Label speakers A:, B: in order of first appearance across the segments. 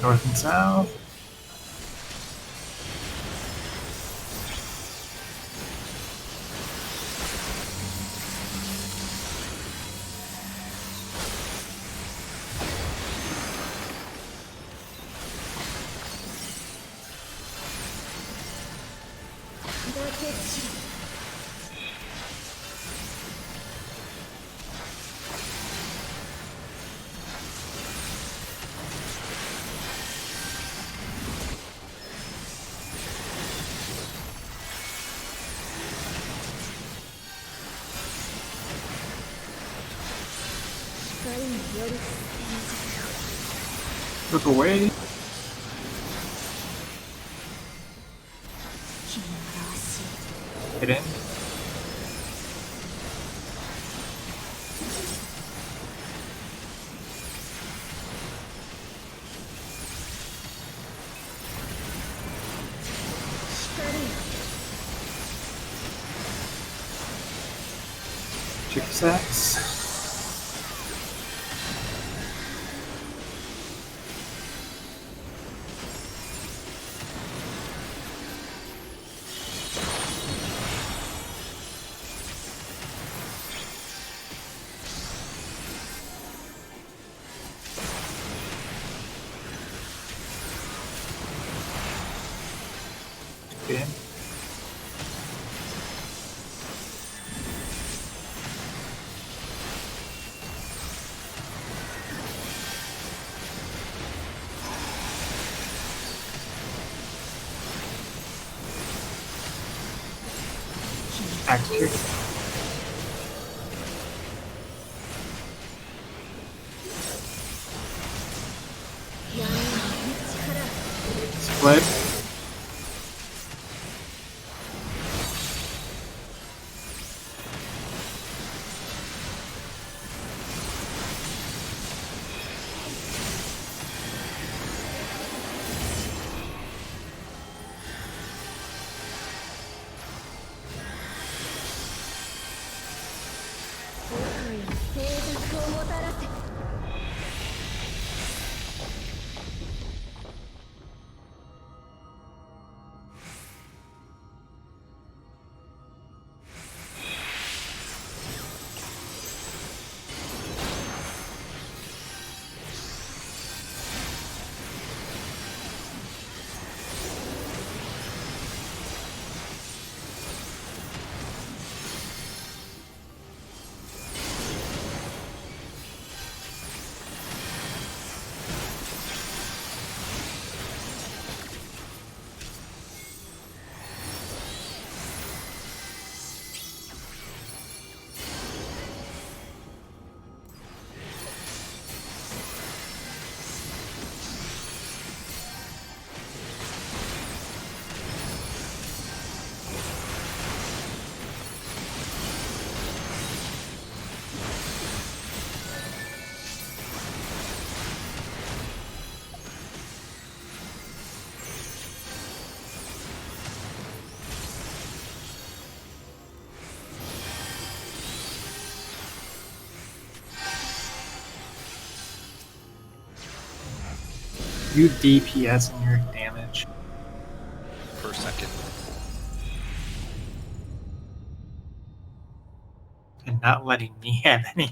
A: North and south. Look away. Hit in. Chick sets. In. Axe kick. Split. You DPS in your damage.
B: Per second.
A: And not letting me have any.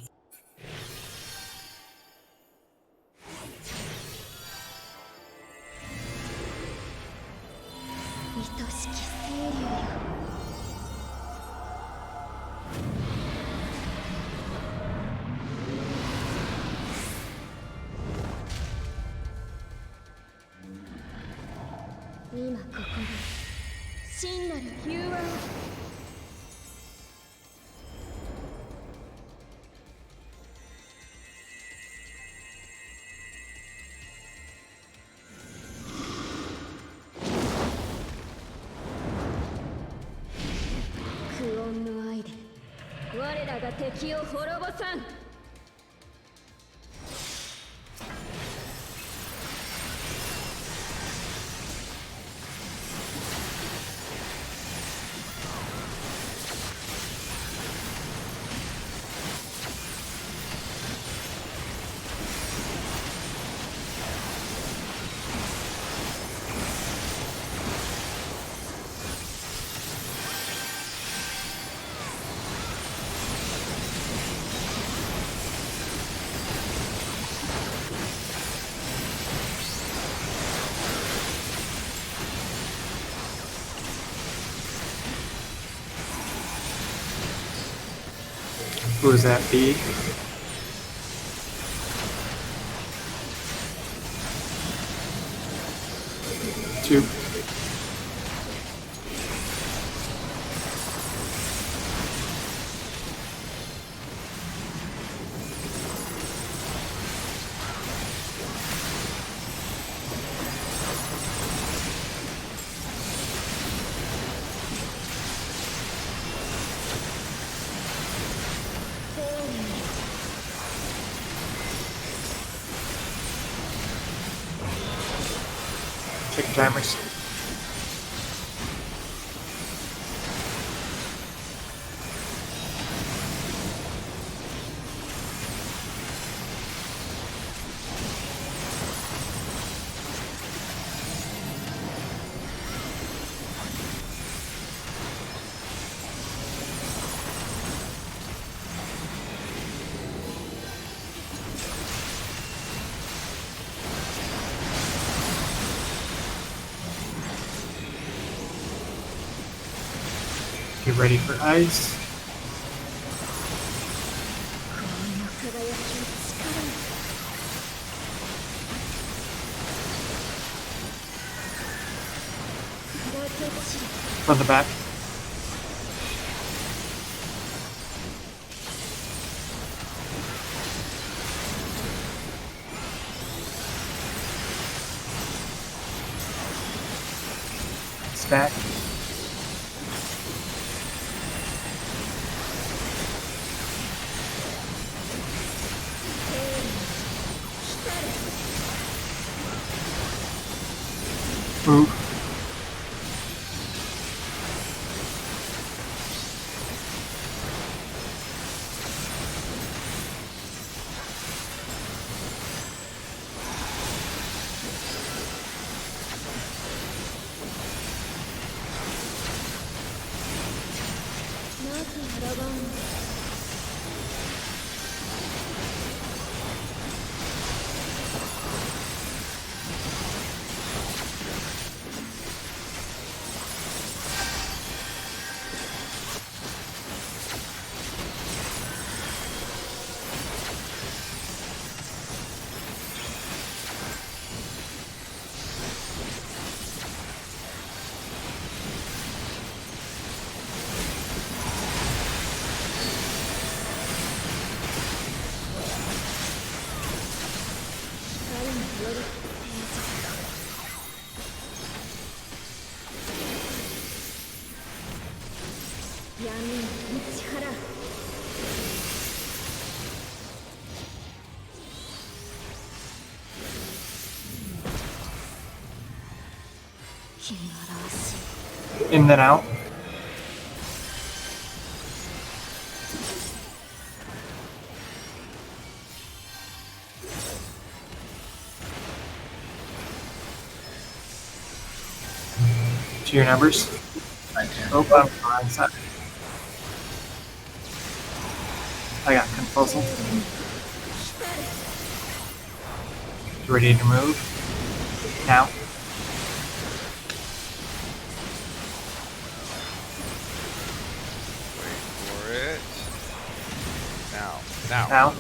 A: Who was that? B? 2. Check timers. Get ready for ice.
C: この輝きの力に
A: From the back. Stack. Move. In then out. To your numbers. Oh, I'm on the wrong side. I got compulsive. Ready to move. Now.
B: For it. Now.
A: Now.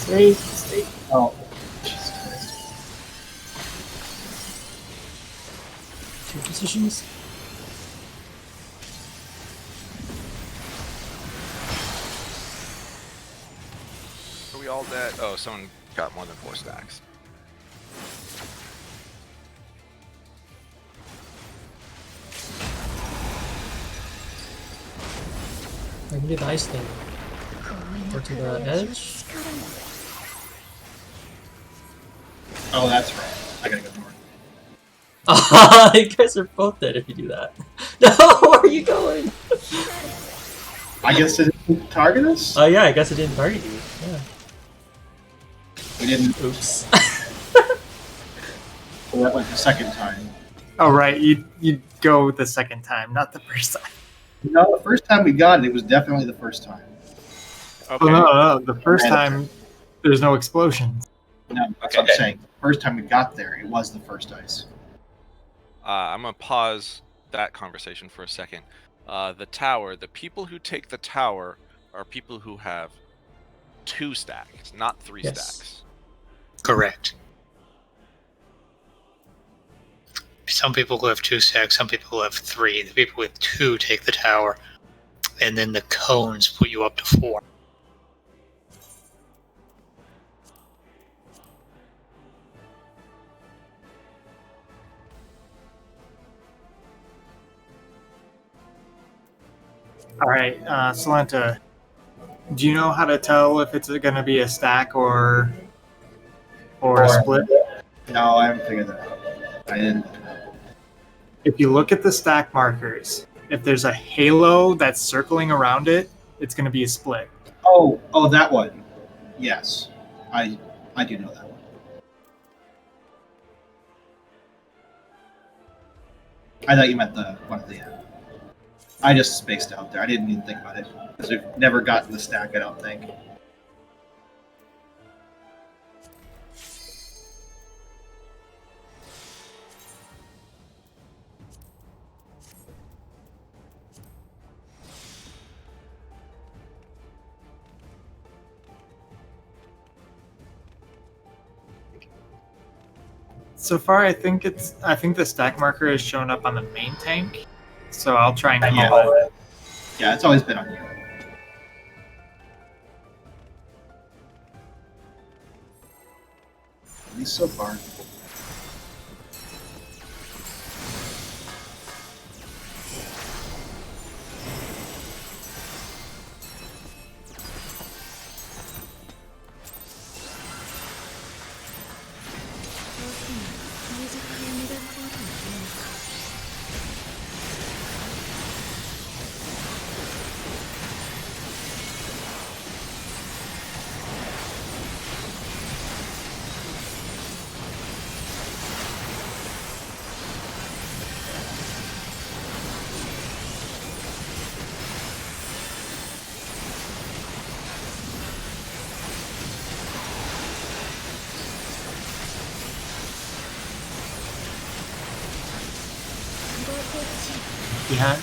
A: Stay. Oh, Jesus Christ. 2 positions.
B: Are we all all dead. Oh, someone got more than 4 stacks.
D: I can do the ice thing.
C: 恋の
D: Go to the
C: 輝きは
D: edge.
C: 力なり
E: Oh, that's right. I gotta go north.
D: You guys are both dead if you do that. No, where are you going?
E: I guess it didn't target us?
D: Oh yeah, I guess it didn't target you. Yeah.
E: We didn't.
D: Oops.
E: So that went the second time.
A: Oh right, you go the second time, not the first time.
E: No, the first time we got it, it was definitely the first time.
B: Okay.
A: Oh no, the first time there's no explosions.
E: No, that's
B: Okay.
E: what I'm saying. First time we got there, it was the first ice.
B: I'm gonna pause that conversation for a second. The tower. The people who take the tower are people who have 2 stacks, not 3
D: Yes.
B: stacks.
F: Correct. Some people who have 2 stacks, some people who have 3. The people with 2 take the tower, and then the cones put you up to 4.
A: All right, Solenta, do you know how to tell if it's going to be a stack or a split?
E: No, I haven't figured that out. I didn't.
A: If you look at the stack markers, if there's a halo that's circling around it, it's going to be a split.
E: Oh, that one. Yes, I do know that one. I thought you meant the one at the end. I just spaced out there. I didn't even think about it because we've never gotten the stack. I don't think.
A: So far, I think the stack marker is showing up on the main tank, so I'll try and call it.
E: Yeah, it's always been on you. At least so far.
A: Behind.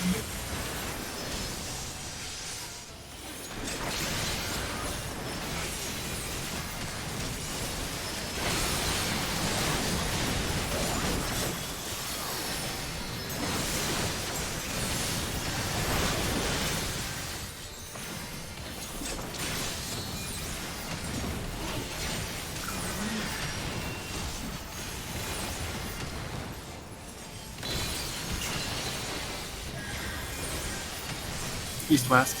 A: East-west.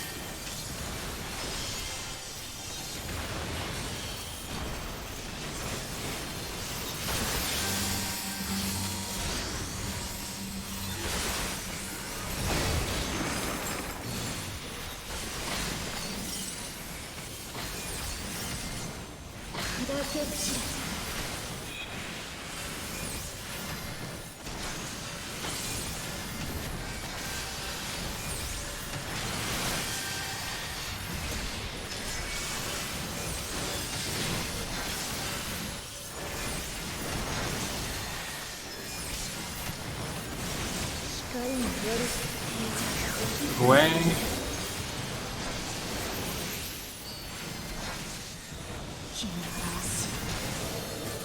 A: Away.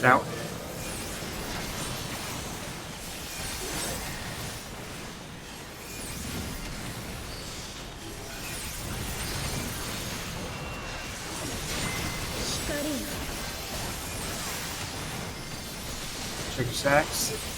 A: Out. Check your stacks.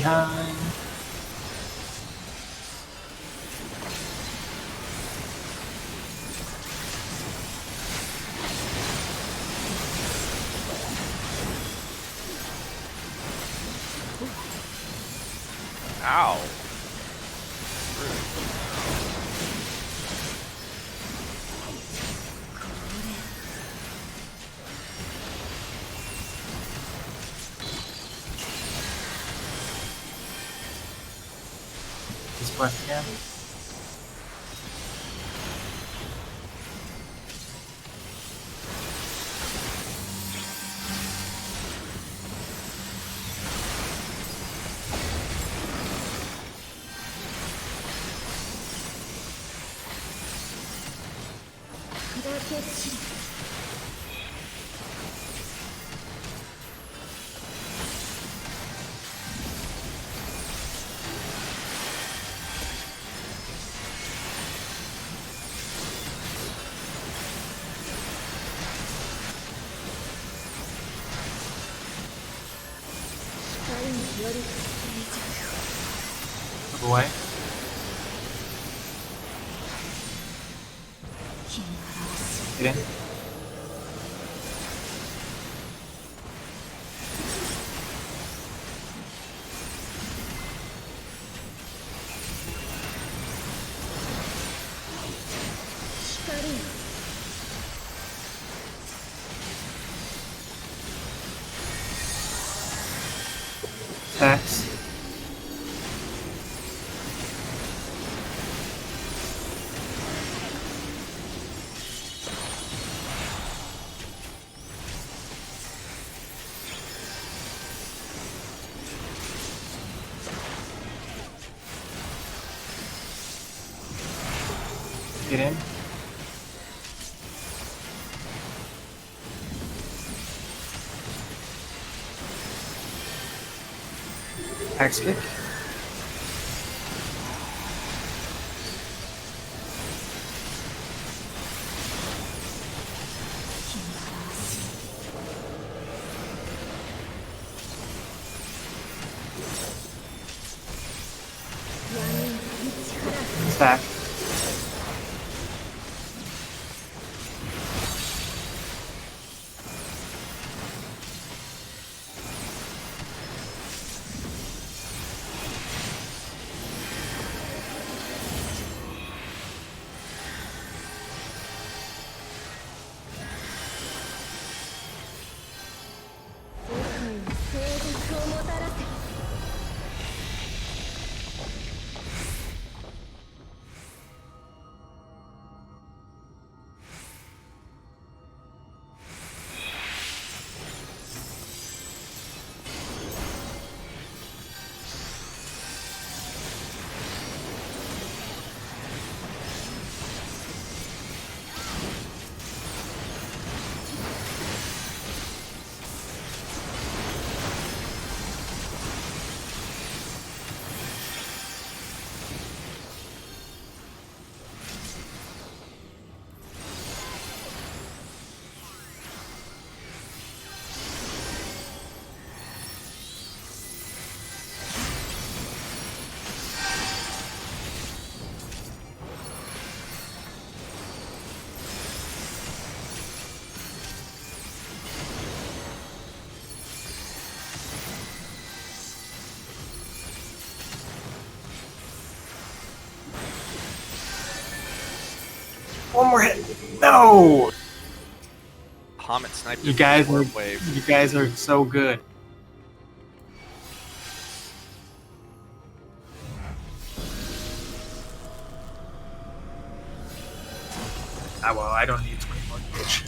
A: Behind.
B: Ow.
A: This quest again. Move away. Get in. Stacks. Get in. Axe kick. Stack. One more hit. No!
B: Comet sniped
A: You
B: his
A: guys are
B: warp wave.
A: you guys are so good. Ah well, I don't need 20 more damage.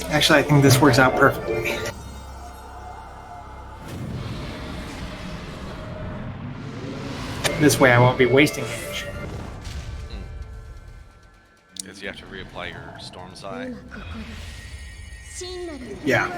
A: Actually, I think this works out perfectly. This way I won't be wasting damage.
B: Because you have to reapply your Storm's Eye.
C: 真なる
A: Yeah.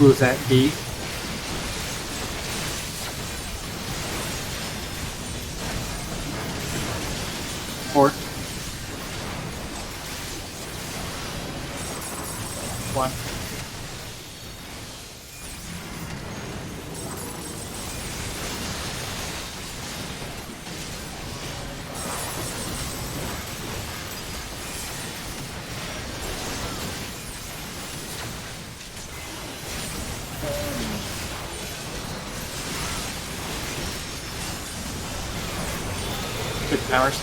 A: Who's that? D. Four. One. Good powers.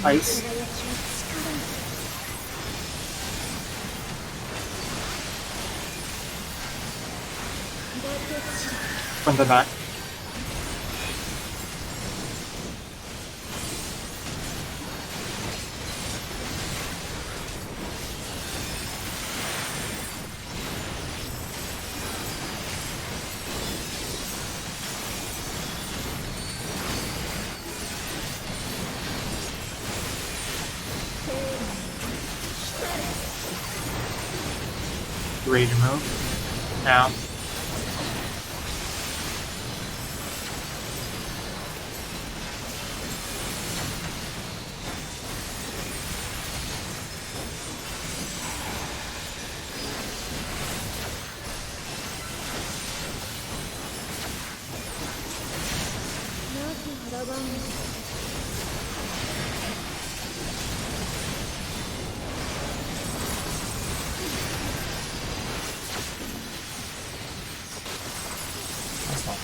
A: Ice. From the back. Ready to move? Now.
D: That's not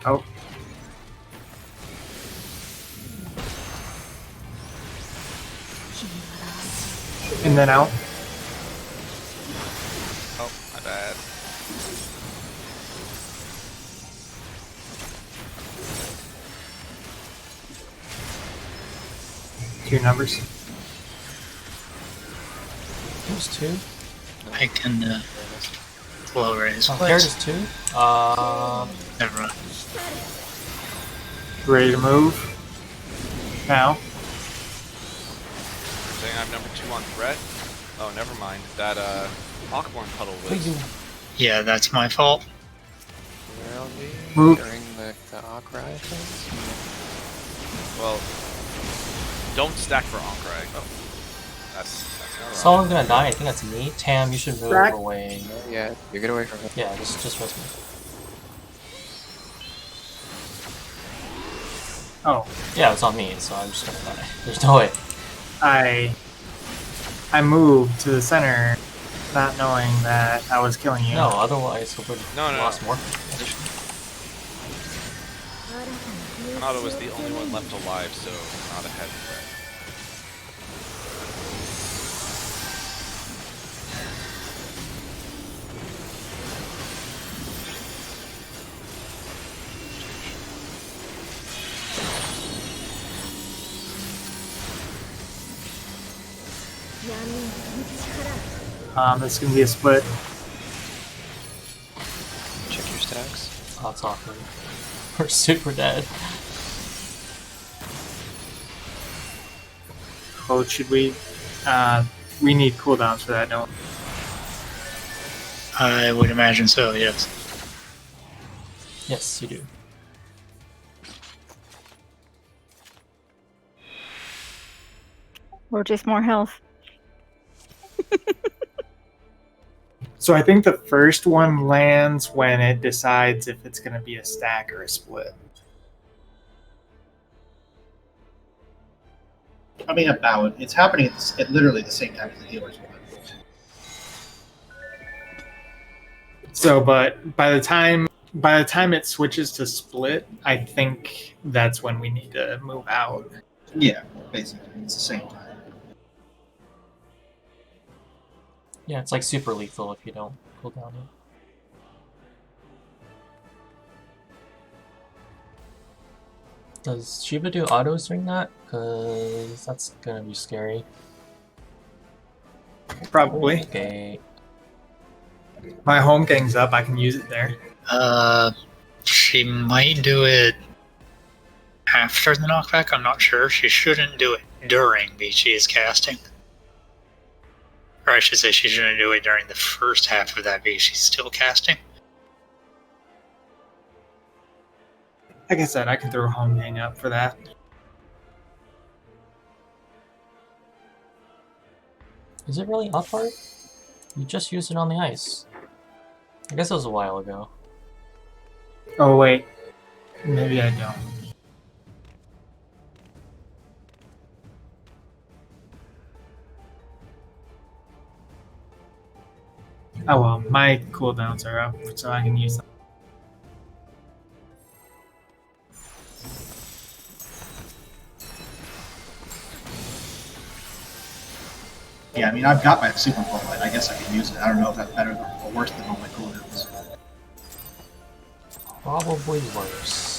A: Oh. and then out.
B: Oh, my bad.
A: Two numbers.
D: Who's 2?
F: I can lower his
D: Oh,
F: place.
D: Garrett is 2?
F: Never mind.
A: Ready to move. Now.
B: Saying I'm number 2 on threat? Oh, never mind. That, Aquaborn puddle was...
F: Yeah, that's my fault.
G: Where I'll be
A: Move.
G: during the Ankrai things.
B: Well, don't stack for Ankrai. Oh, that's not
D: Someone's gonna die. I think that's me. Tam, you should move
A: Back.
D: away.
G: Yeah, you get away from it.
D: Yeah, just rest me.
A: Oh,
D: Yeah, it's on me, so I'm just gonna die. There's no way.
A: I moved to the center, not knowing that I was killing you.
D: No, otherwise we would
B: No, no,
D: lost
B: no.
D: more.
B: Nada was the only one left alive, so Nada had threat.
A: This is gonna be a split.
G: Check your stacks.
D: Oh, it's awkward. We're super dead.
A: Oh, should we? We need cooldowns for that, don't we?
F: I would imagine so, yes.
D: Yes, you do.
H: Or just more health.
A: So I think the first one lands when it decides if it's gonna be a stack or a split.
E: I mean, about it's happening at literally the same time as the healer's one.
A: So, but by the time it switches to split, I think that's when we need to move out.
E: Yeah, basically, it's the same time.
D: Yeah, it's like super lethal if you don't cool down it. Does Shiva do autos during that? Cause that's gonna be scary.
A: Probably.
D: Okay.
A: My home gang's up. I can use it there.
F: She might do it after the knockback. I'm not sure. She shouldn't do it during BG is casting. Or I should say she shouldn't do it during the first half of that beat. She's still casting.
A: Like I said, I can throw home gang up for that.
D: Is it really up hard? You just used it on the ice. I guess it was a while ago.
A: Oh wait, maybe I don't. Oh well, my cooldowns are up, so I can use them.
E: Yeah, I mean, I've got my super bullet. I guess I can use it. I don't know if that's better or worse than all my cooldowns.
D: Probably worse.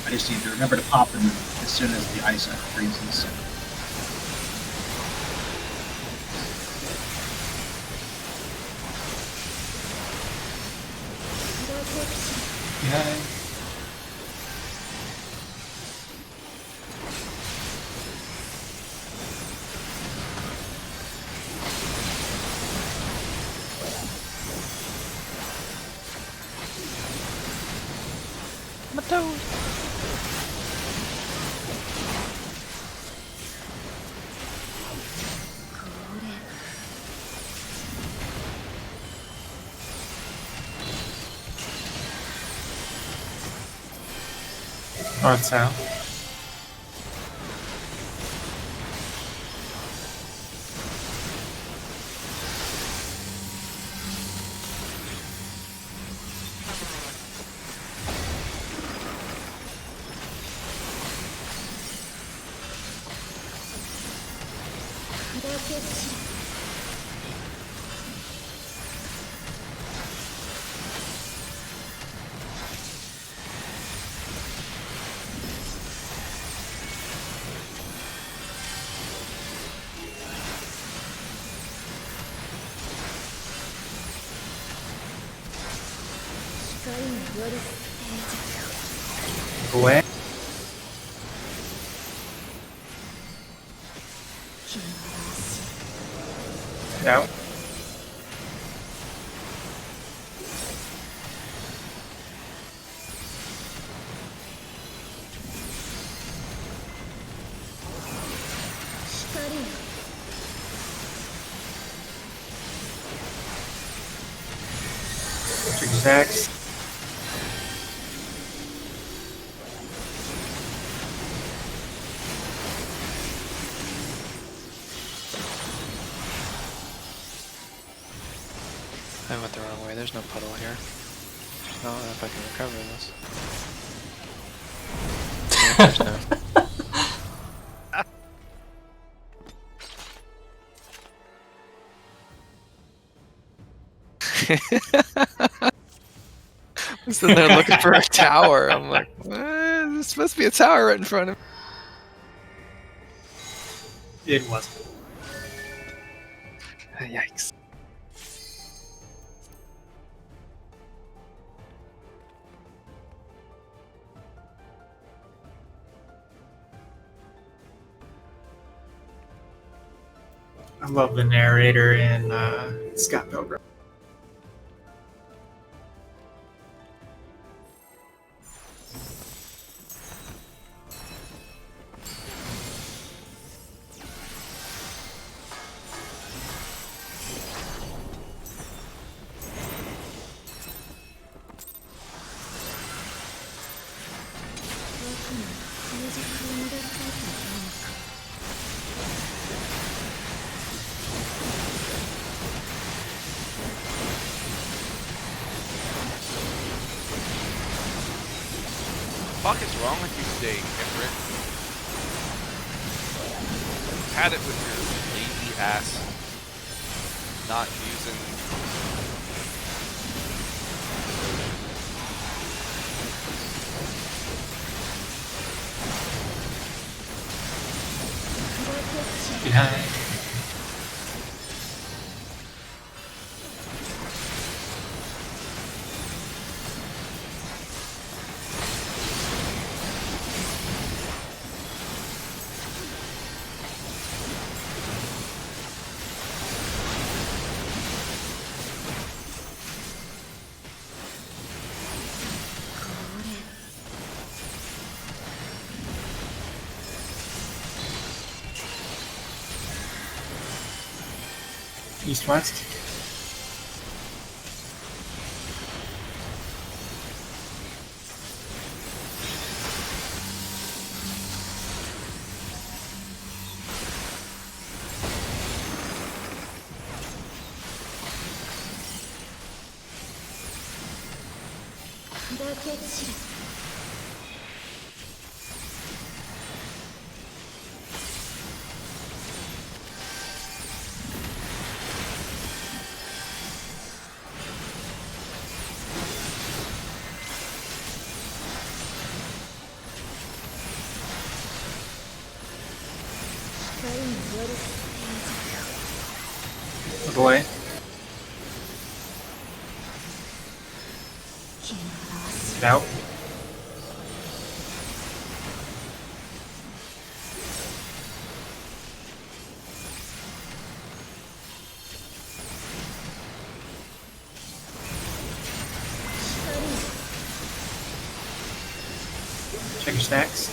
E: I just need to remember to pop them as soon as the ice freezes.
A: Yeah. North south. Away. Out. Exact.
G: I went the wrong way. There's no puddle here. I don't know if I can recover this. Yeah, there's no. I'm sitting there looking for a tower. I'm like, there's supposed to be a tower right in front of me.
A: It wasn't.
G: Yikes.
A: I love the narrator in Scott Pilgrim.
B: What the fuck is wrong with you today, Everett? Had it with your lazy ass not using.
A: Behind. East-west. Boy. Out. Check your stacks.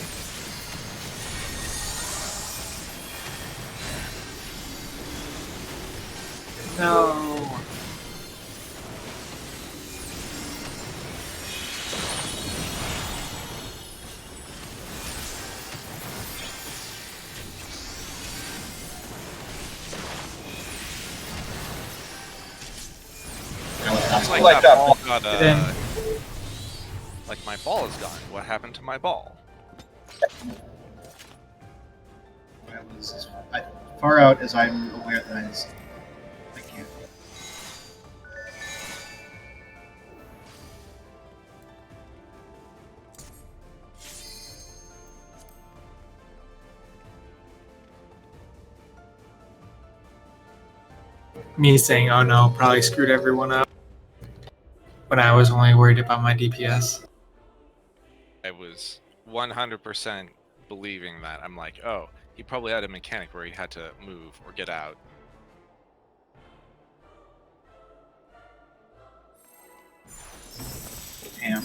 A: No.
B: Looks like that ball got
A: Then-
B: like my ball is gone. What happened to my ball?
E: I was as far out as I'm aware that I can't.
A: Me saying, "Oh no, probably screwed everyone up," when I was only worried about my DPS.
B: I was 100% believing that. I'm like, oh, he probably had a mechanic where he had to move or get out.
E: Damn.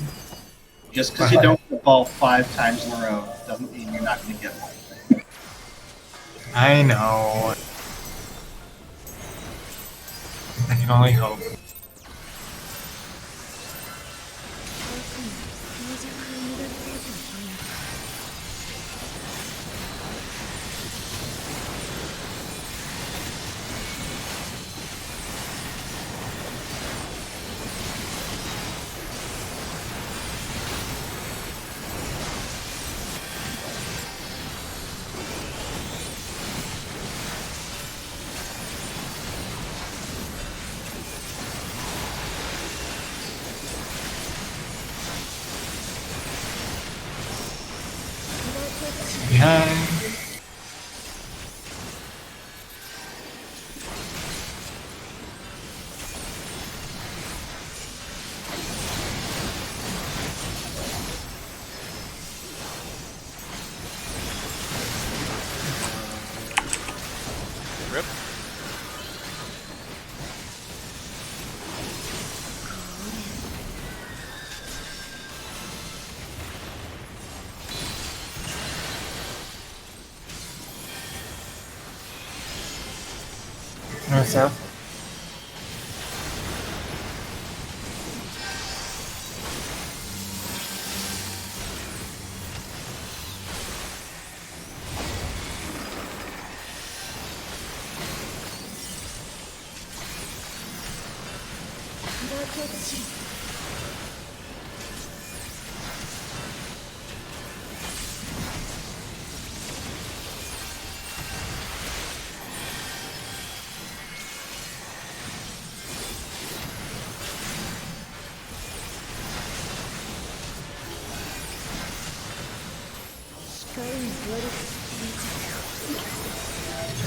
E: Just because you don't get the ball 5 times in a row doesn't mean you're not going to get one.
A: I know. I can only hope. behind.
B: Rip.
A: North south.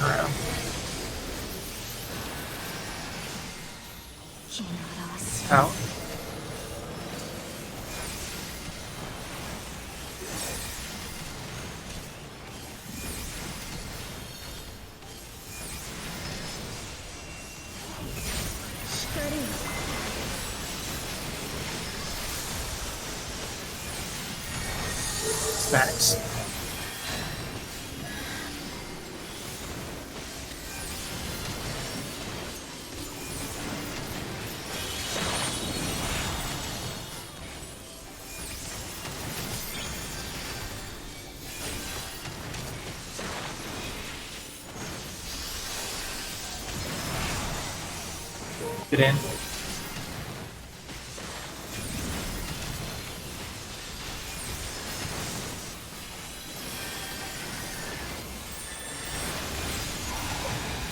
A: Around. Out. Stacks. Get in.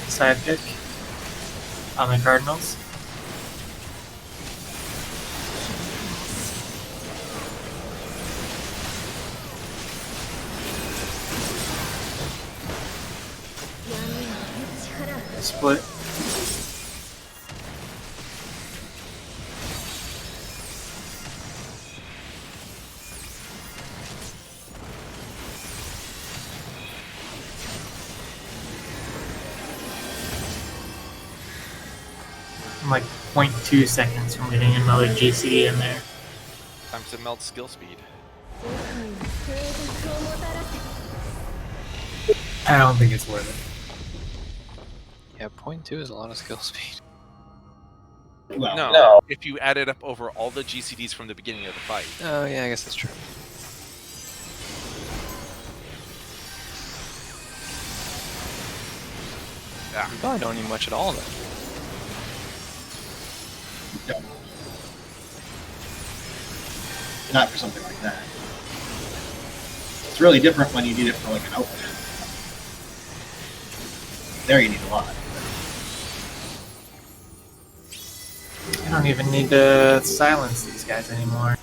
A: Side pick on the Cardinals. Split. I'm like 0.2 seconds from getting another GCD in there.
B: Time to melt skill speed.
A: I don't think it's worth it.
G: Yeah, 0.2 is a lot of skill speed.
E: Well,
B: No, if you add it up over all the GCDs from the beginning of the fight.
G: Oh, yeah, I guess that's true.
B: Yeah.
G: You probably don't need much at all then.
E: not for something like that. It's really different when you need it for like an outfit. There you need a lot.
A: I don't even need to silence these guys anymore.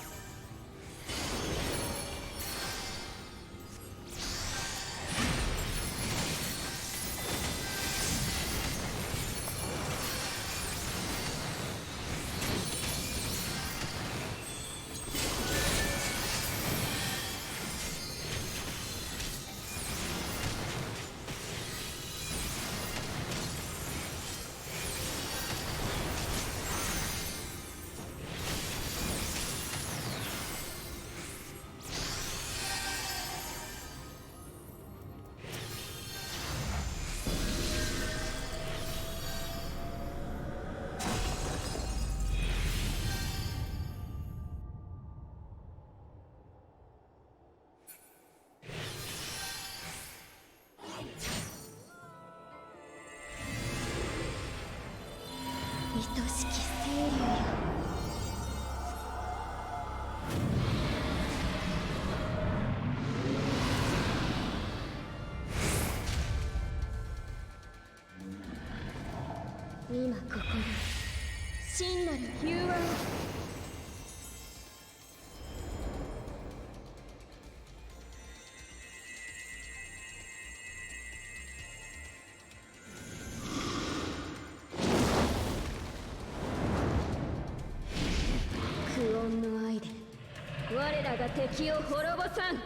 C: 今ここで真なる融和を。苦音の愛で我らが敵を滅ぼさん。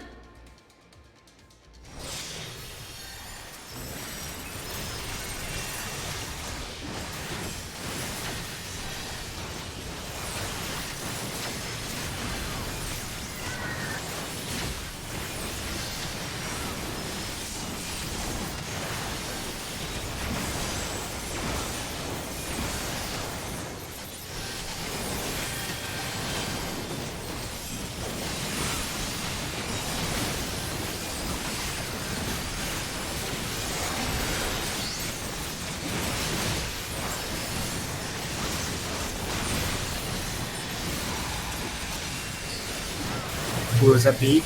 A: Who was that beat?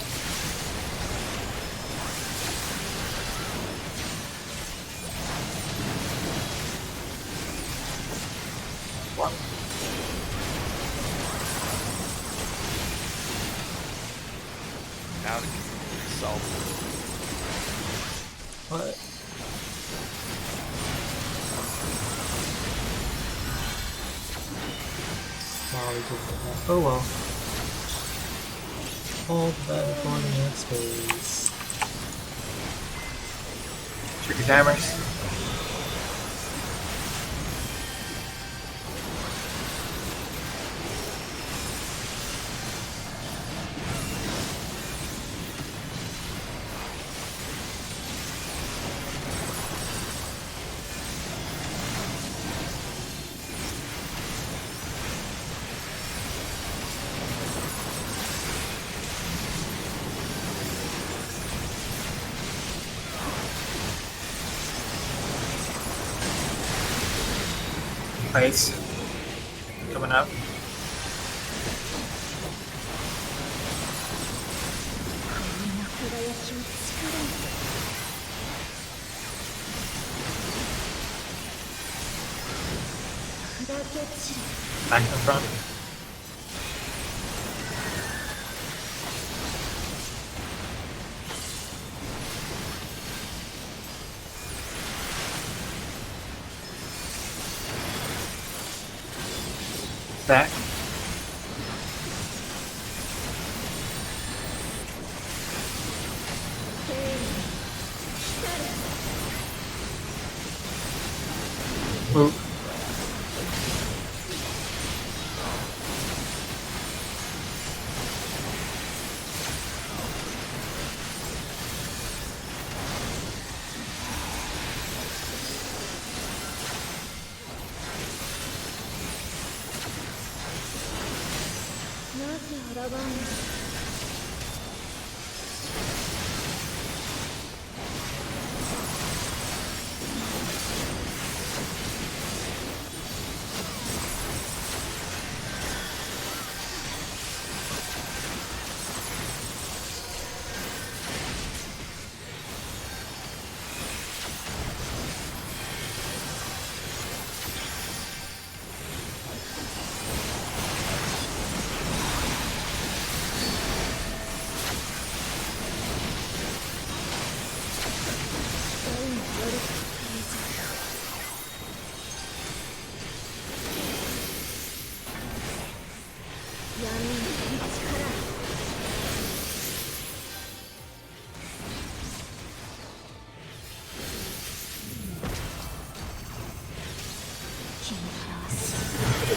A: What?
B: Now to solve.
D: What? Oh, we did that. Oh well. All the bad recording in space.
A: Check your timers. Ice coming up. Back in front. Back. Move.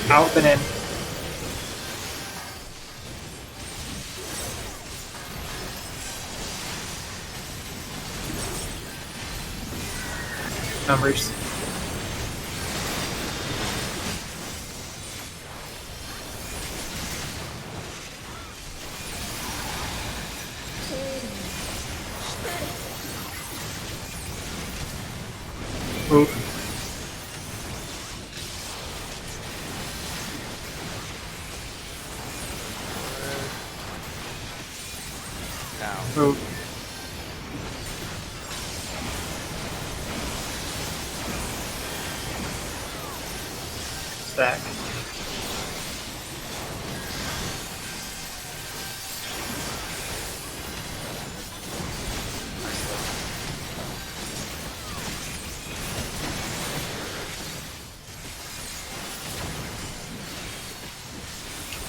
A: Out and in. Numbers. Move.
B: Down.
A: Move. Stack.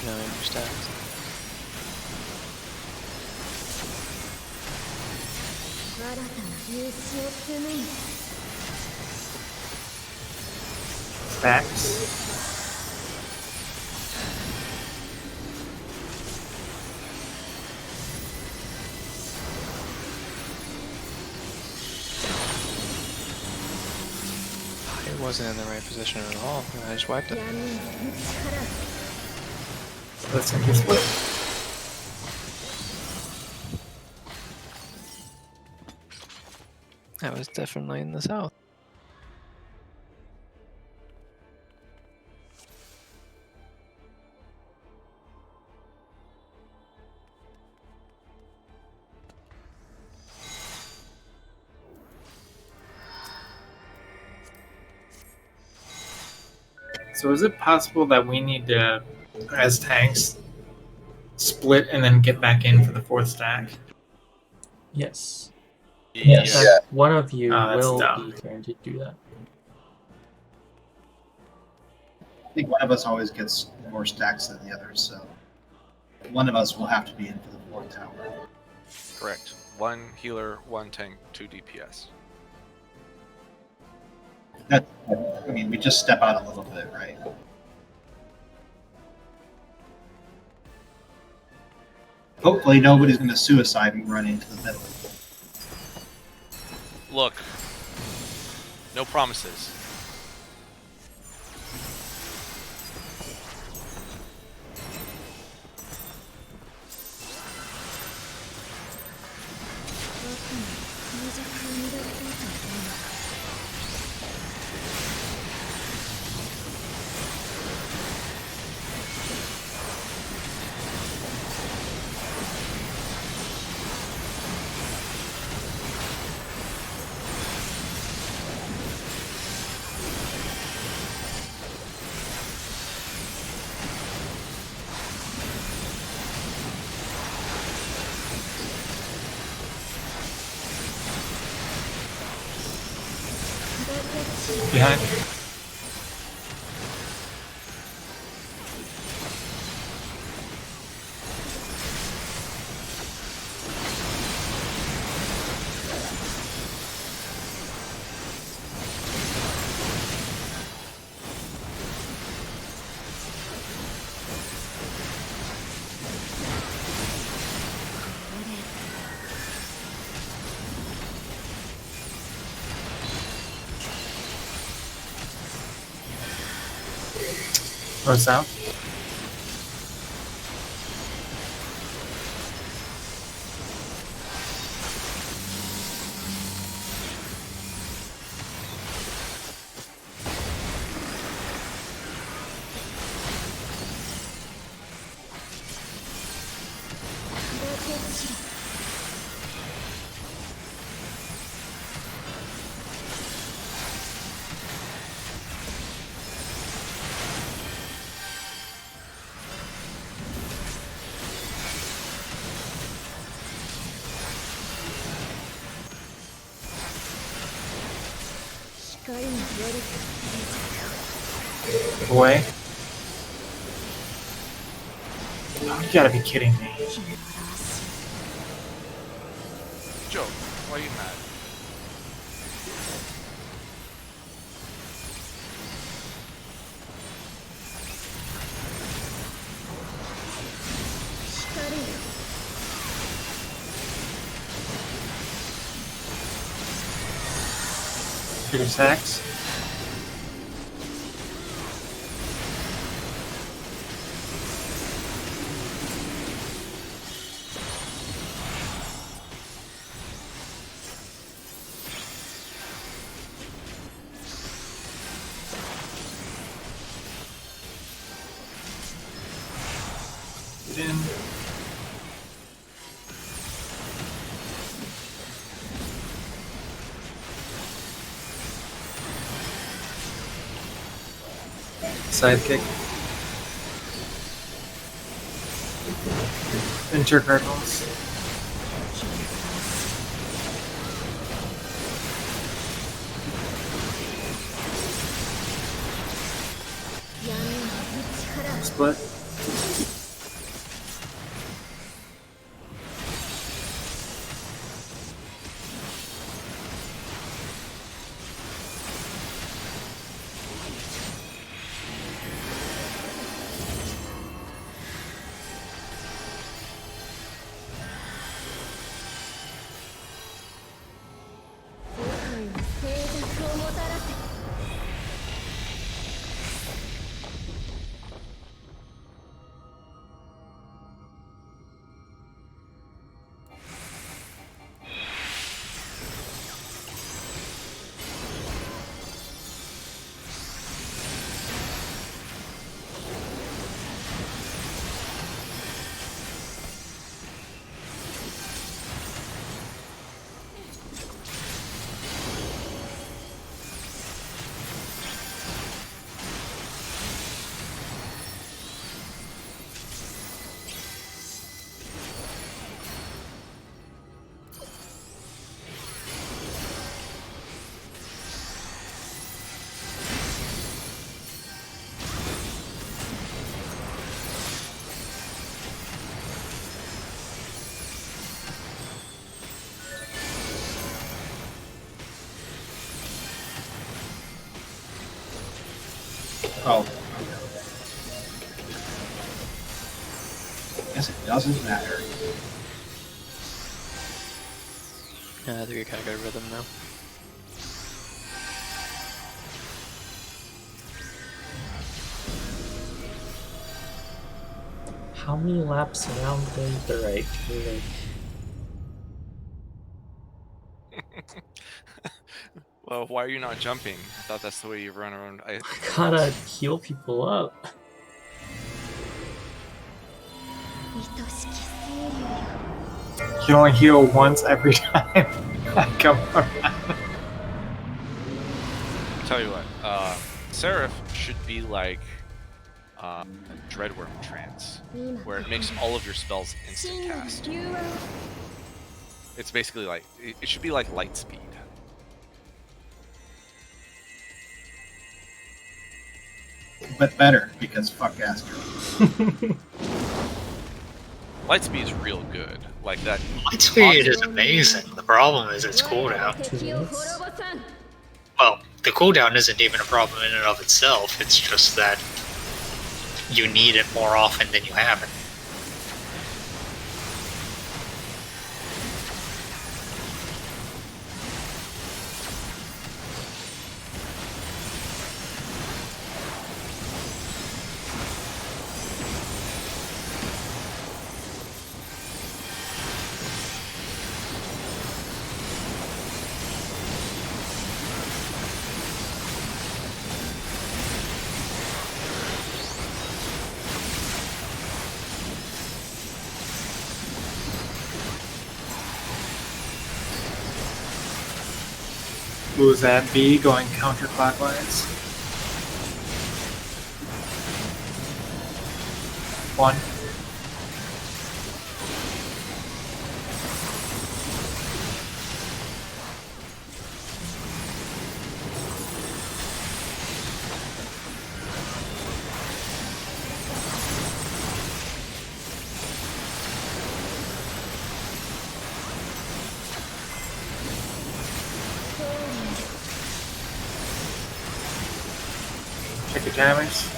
G: No, I understand.
A: Stacks.
G: It wasn't in the right position at all. I just wiped it.
A: Let's enter split.
G: That was definitely in the south.
A: So is it possible that we need to, as tanks, split and then get back in for the fourth stack?
D: Yes.
B: Yes.
D: In fact, one of you
A: Oh, that's
D: will
A: dumb.
D: be guaranteed to do that.
E: I think one of us always gets more stacks than the others, so one of us will have to be in for the fourth tower.
B: Correct. 1 healer, 1 tank, 2 DPS.
E: I mean, we just step out a little bit, right? Hopefully nobody's going to suicide and run into the middle.
B: Look, no promises.
A: Behind. North south. Away. Oh, you gotta be kidding me.
B: Joe, why are you mad?
A: 2 stacks. In. Sidekick. Enter Cardinals. Split.
E: Oh. Guess it doesn't matter.
G: Yeah, I think you're kind of good rhythm now.
D: How many laps around the right?
B: Well, why are you not jumping? I thought that's the way you run around.
D: I gotta heal people up.
A: You only heal once every time I come around.
B: Tell you what, Seraph should be like a Dreadworm trance, where it makes all of your spells instant cast. It's basically like, it should be like light speed.
E: But better, because fuck Astro.
B: Lightspeed is real good. Like that.
F: Lightspeed is amazing. The problem is its cooldown.
D: 2 minutes?
F: Well, the cooldown isn't even a problem in and of itself. It's just that you need it more often than you have it.
A: Was that B going counterclockwise? 1. Check your timers.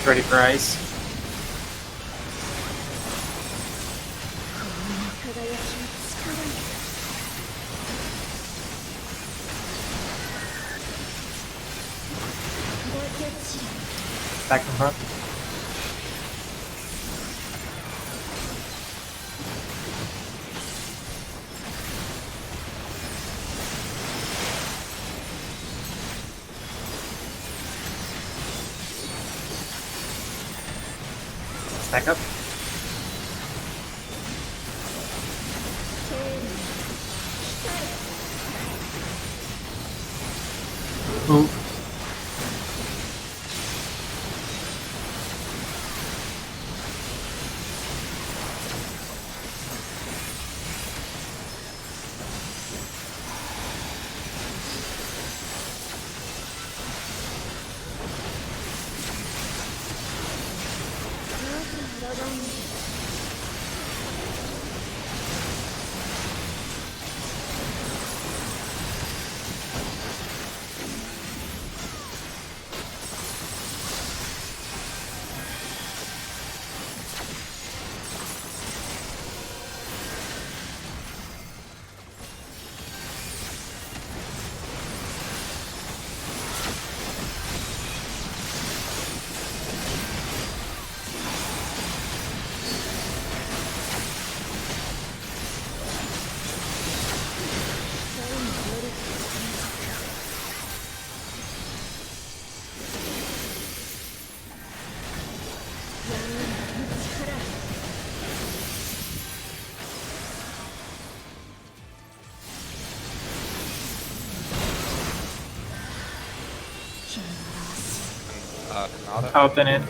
A: Ready for ice. Back in front. Back up. Move.
B: Kanata.
A: Out and in.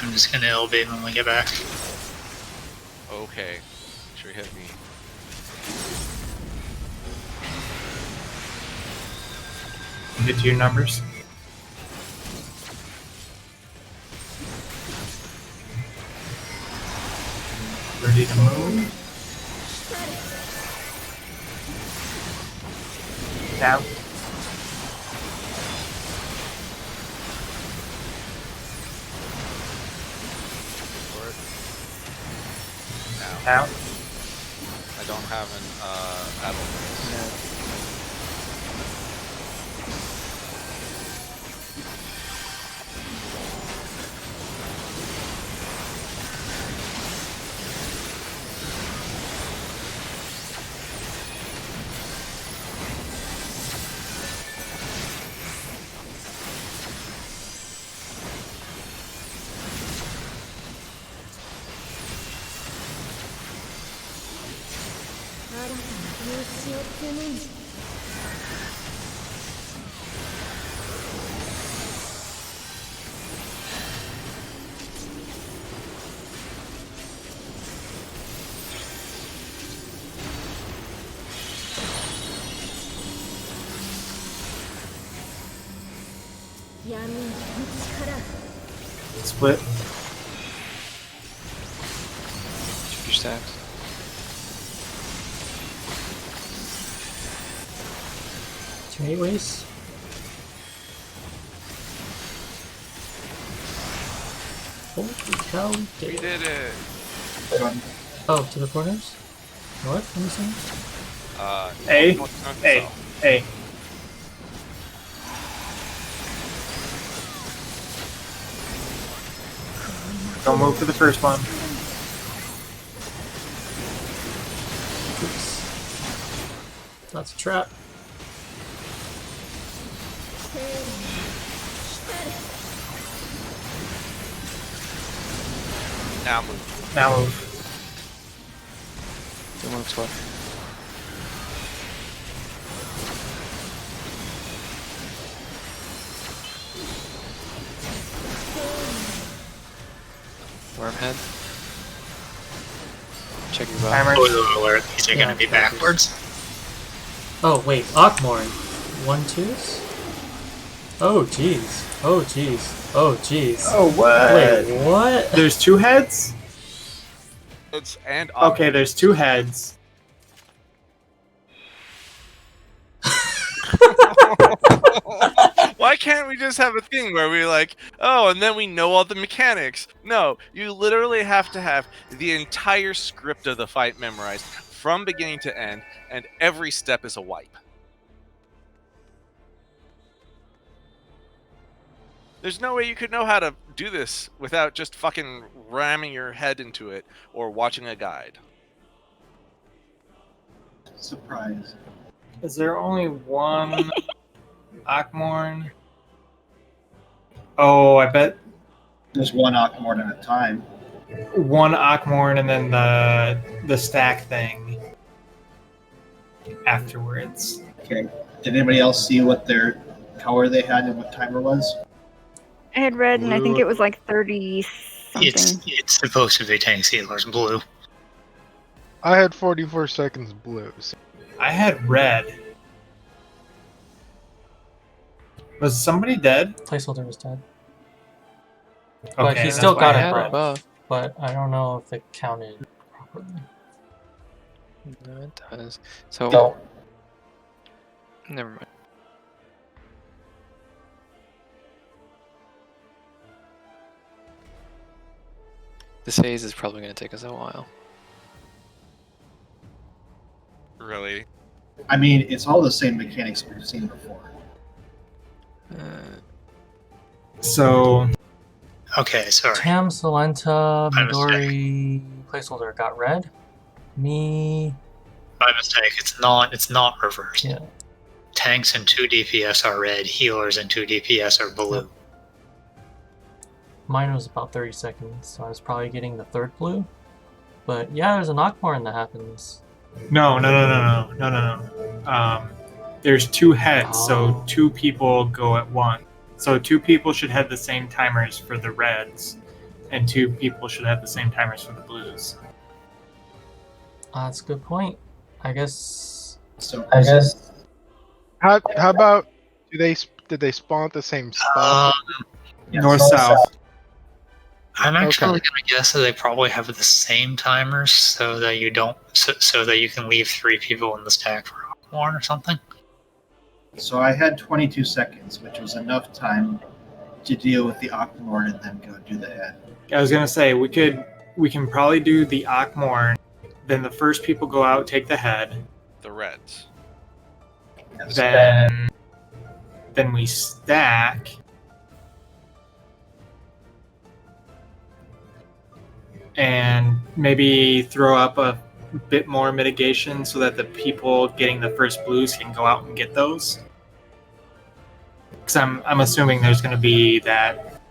F: I'm just gonna LB when we get back.
B: Okay. Sure hit me.
A: Get to your numbers. Ready to move. Down.
B: Forward. Now.
A: Down.
B: I don't have an battle.
A: Split.
G: Check your stacks.
D: Two 8-ways. Holy cow, we
B: We
D: did it.
B: did it!
D: Oh, to the corners? North, let me see.
A: A.
B: north,
A: A.
B: south.
A: A. Don't move for the first one.
D: Oops. That's a trap.
B: Now move.
A: Now move.
G: Don't move squad. Wormhead. Check your bow.
A: Timer.
F: Spoiler alert, these are gonna be
D: Yeah,
F: backwards.
D: Oh, wait, Ockmorn. 1-2s? Oh, jeez. Oh, jeez. Oh, jeez.
A: Oh, what?
D: Wait, what?
A: There's two heads?
B: It's and
A: Okay, there's two heads.
B: Why Why can't we just have a thing where we like, oh, and then we know all the mechanics? No, you literally have to have the entire script of the fight memorized from beginning to end, and every step is a wipe. There's no way you could know how to do this without just fucking ramming your head into it or watching a guide.
E: Surprise.
A: Is there only one Akmorn? Oh, I bet
E: There's one Aquamort at a time.
A: one Akmorn and then the stack thing afterwards.
E: Okay. Did anybody else see what their color they had and what timer was?
H: I had red, and I think it was like 30 something.
F: It's supposed to be Tank Sealer's blue.
I: I had 44 seconds blue. So
A: I had red. Was somebody dead?
D: Placeholder was dead.
A: Okay,
D: But he
A: that's
D: still
A: why
D: got
A: I
D: it
A: had
G: Had
D: red.
G: a buff.
D: But I don't know if it counted properly.
G: No, it does. So, never mind. This phase is probably going to take us a while.
B: Really?
E: I mean, it's all the same mechanics we've seen before.
A: So
F: Okay, sorry.
D: Tam, Solenta,
F: My mistake.
D: Midori, placeholder got red. Me,
F: My mistake. It's not reversed.
D: yeah.
F: Tanks and 2 DPS are red. Healers and 2 DPS are blue.
D: Mine was about 30 seconds, so I was probably getting the third blue. But yeah, there's an Akmorn that happens.
A: no. There's two heads, so
D: Oh.
A: two people go at once. So two people should have the same timers for the reds, and two people should have the same timers for the blues.
D: That's a good point. I guess.
E: So
I: how about did they spawn at the same spot?
E: yeah,
A: North
E: so-
A: south.
F: I'm actually
I: Okay.
F: gonna guess that they probably have the same timers, so that you don't, so that you can leave 3 people in the stack for one or something.
E: So I had 22 seconds, which was enough time to deal with the Aquamort and then go do the head.
A: I was gonna say we can probably do the Akmorn, then the first people go out, take the head,
B: The Reds.
E: Yes.
A: then we stack. And maybe throw up a bit more mitigation so that the people getting the first blues can go out and get those. Because I'm assuming there's going to be that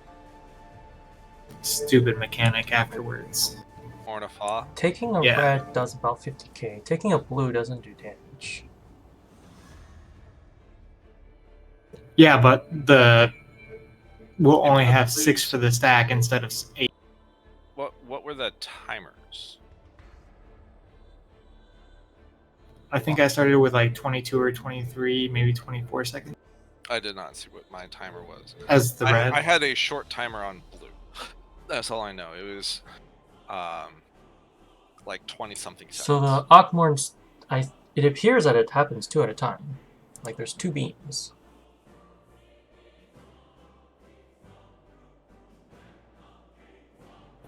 A: stupid mechanic afterwards.
B: Ornafa.
D: Taking a
A: Yeah.
D: red does about 50k. Taking a blue doesn't do damage.
A: Yeah, but we'll only have 6 for the stack instead of 8.
B: What were the timers?
A: I think I started with like 22 or 23, maybe 24 seconds
B: I did not see what my timer was.
A: as the red.
B: I had a short timer on blue. That's all I know. It was like 20 something seconds.
D: So the Akmorn's, it appears that it happens 2 at a time. Like there's 2 beams.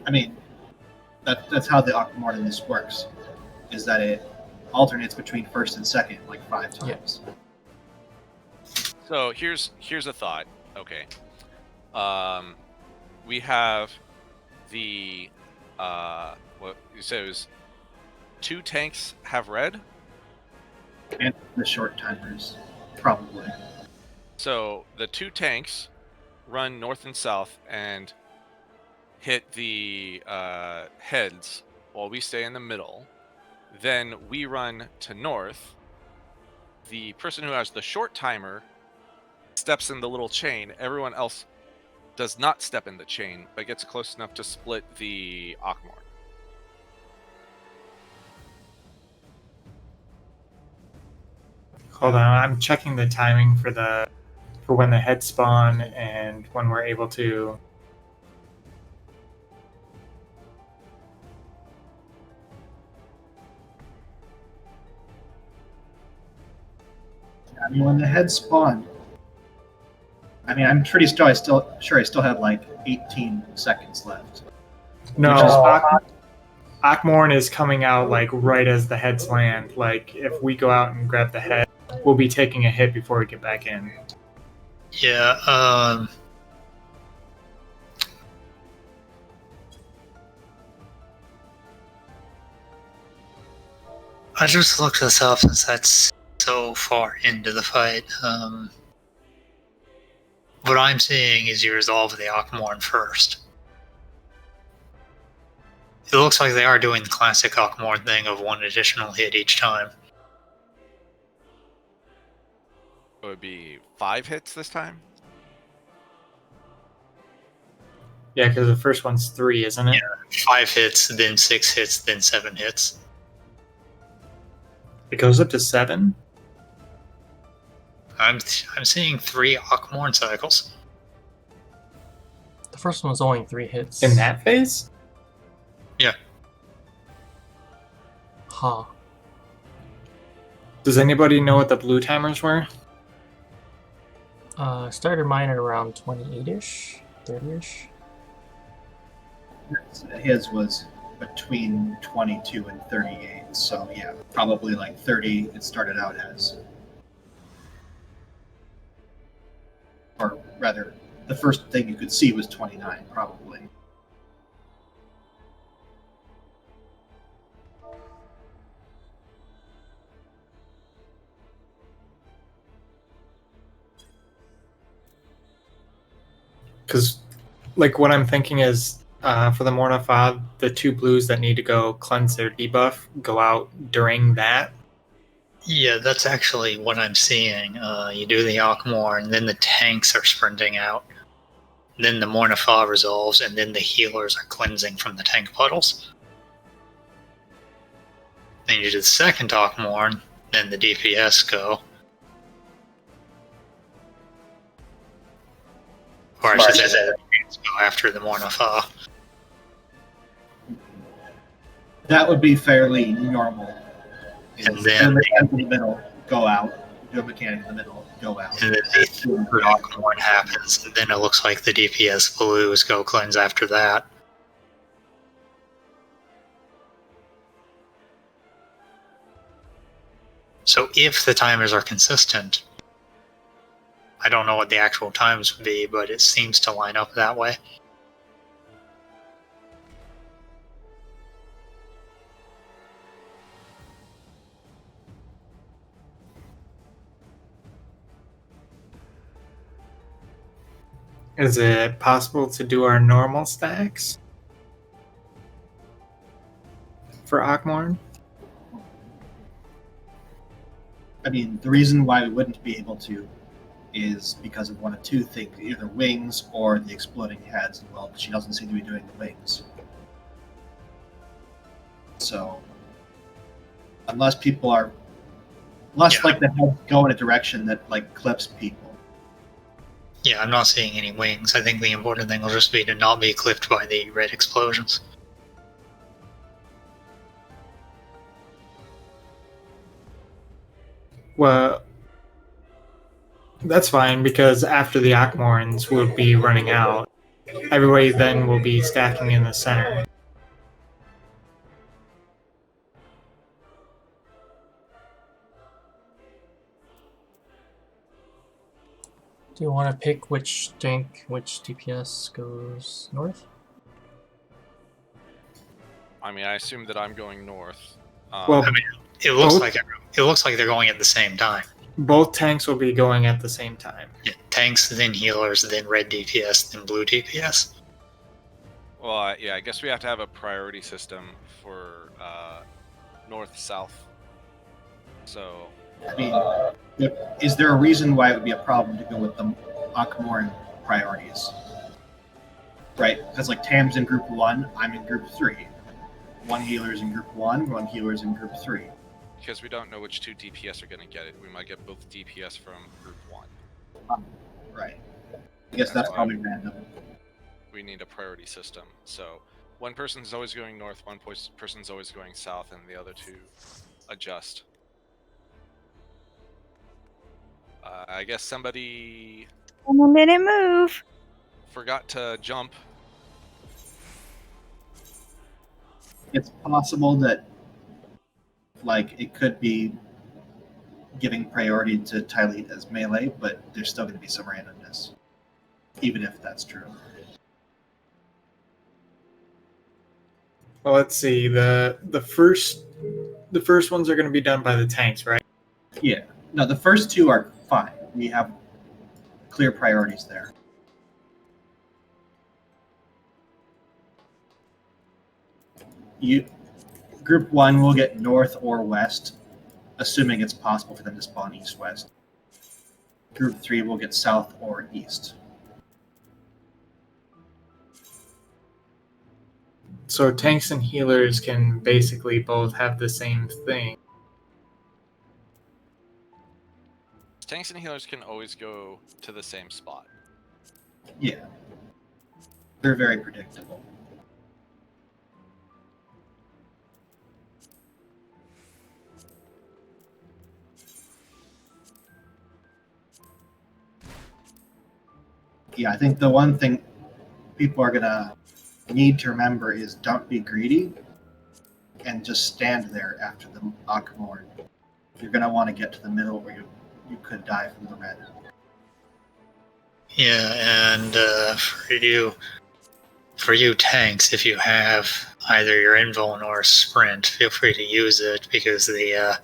E: I mean, that's how the Aquamort in this works, is that it alternates between first and second like 5 times.
B: So here's a thought. Okay. We have the what you said it was 2 tanks have red.
E: And the short timers, probably.
B: So the 2 tanks run north and south and hit the heads while we stay in the middle. Then we run to north. The person who has the short timer steps in the little chain. Everyone else does not step in the chain, but gets close enough to split the Akmor.
A: Hold on, I'm checking the timing for when the heads spawn and when we're able to.
E: I mean, when the heads spawn, I mean, I'm pretty sure I still had like 18 seconds left.
A: No,
E: Which is-
A: Akmorn is coming out like right as the heads land. Like if we go out and grab the head, we'll be taking a hit before we get back in.
F: Yeah, I just looked this up since that's so far into the fight. What I'm seeing is you resolve the Akmorn first. It looks like they are doing the classic Akmorn thing of one additional hit each time.
B: It would be 5 hits this time.
A: Yeah, because the first one's 3, isn't it?
F: Yeah, 5 hits, then 6 hits, then 7 hits.
A: It goes up to 7.
F: I'm seeing 3 Akmorn cycles.
D: The first one was only 3 hits.
A: In that phase?
F: Yeah.
D: Huh.
A: Does anybody know what the blue timers were?
D: Started mine at around 28-ish, 30-ish.
E: His was between 22 and 38, so yeah, probably like 30 it started out as. Or rather, the first thing you could see was 29, probably.
A: Because, like, what I'm thinking is for the Mornafa, the 2 blues that need to go cleanse their debuff go out during that.
F: Yeah, that's actually what I'm seeing. You do the Akmorn, and then the tanks are sprinting out. Then the Mornafa resolves, and then the healers are cleansing from the tank puddles. Then you do the second Akmorn, then the DPS go. Or I should say the DPS go after the Mornafa.
E: That would be fairly normal.
F: And then
E: in the middle, go out. Do a mechanic in the middle, go out.
F: And then the third Akmorn happens, and then it looks like the DPS blues go cleanse after that. So if the timers are consistent, I don't know what the actual times would be, but it seems to line up that way.
A: Is it possible to do our normal stacks for Akmorn?
E: I mean, the reason why we wouldn't be able to is because of one of 2 things, either wings or the exploding heads. Well, she doesn't seem to be doing the wings. So, unless like the heads go in a direction that like clips people.
F: Yeah, I'm not seeing any wings. I think the important thing will just be to not be clipped by the red explosions.
A: Well, that's fine, because after the Akmorns will be running out, everybody then will be stacking in the center.
D: Do you want to pick which DPS goes north?
B: I mean, I assume that I'm going north.
A: Well,
F: I mean, it looks
A: both-
F: like they're going at the same time.
A: Both tanks will be going at the same time.
F: Yeah, tanks, then healers, then red DPS, then blue DPS.
B: Well, yeah, I guess we have to have a priority system for north-south. So,
E: I mean, is there a reason why it would be a problem to go with the Akmorn priorities? Right? Because like Tam's in group 1, I'm in group 3. 1 healer's in group 1, 1 healer's in group 3.
B: because we don't know which 2 DPS are going to get it, we might get both DPS from group 1.
E: Right. I guess that's probably random.
B: We need a priority system. So one person's always going north, one person's always going south, and the other 2 adjust. I guess somebody
H: Someone didn't move.
B: Forgot to jump.
E: It's possible that, like, it could be giving priority to Tylete as melee, but there's still going to be some randomness, even if that's true.
A: Well, let's see. The first ones are going to be done by the tanks, right?
E: Yeah. No, the first two are fine. We have clear priorities there. Group 1 will get north or west, assuming it's possible for them to spawn east-west. Group 3 will get south or east.
A: So tanks and healers can basically both have the same thing.
B: Tanks and healers can always go to the same spot.
E: Yeah. They're very predictable. Yeah, I think the one thing people are going to need to remember is don't be greedy and just stand there after the Akhmorn. You're going to want to get to the middle where you could die from the red.
F: Yeah, and for you tanks, if you have either your invuln or sprint, feel free to use it, because the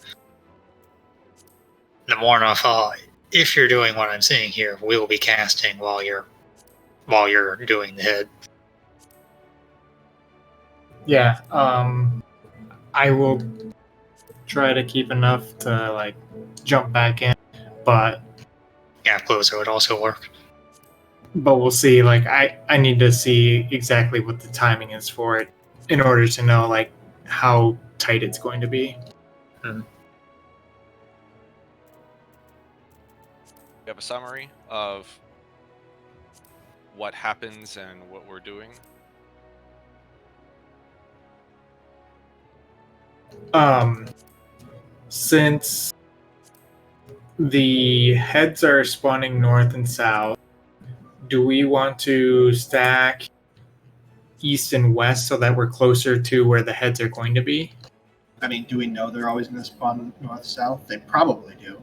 F: Mornoff, if you're doing what I'm seeing here, will be casting while you're doing the head.
A: Yeah. I will try to keep enough to like jump back in, but
F: Gap closer would also work.
A: we'll see. Like I need to see exactly what the timing is for it in order to know like how tight it's going to be.
B: You have a summary of what happens and what we're doing?
A: Since the heads are spawning north and south, do we want to stack east and west so that we're closer to where the heads are going to be?
E: I mean, do we know they're always going to spawn north-south? They probably do.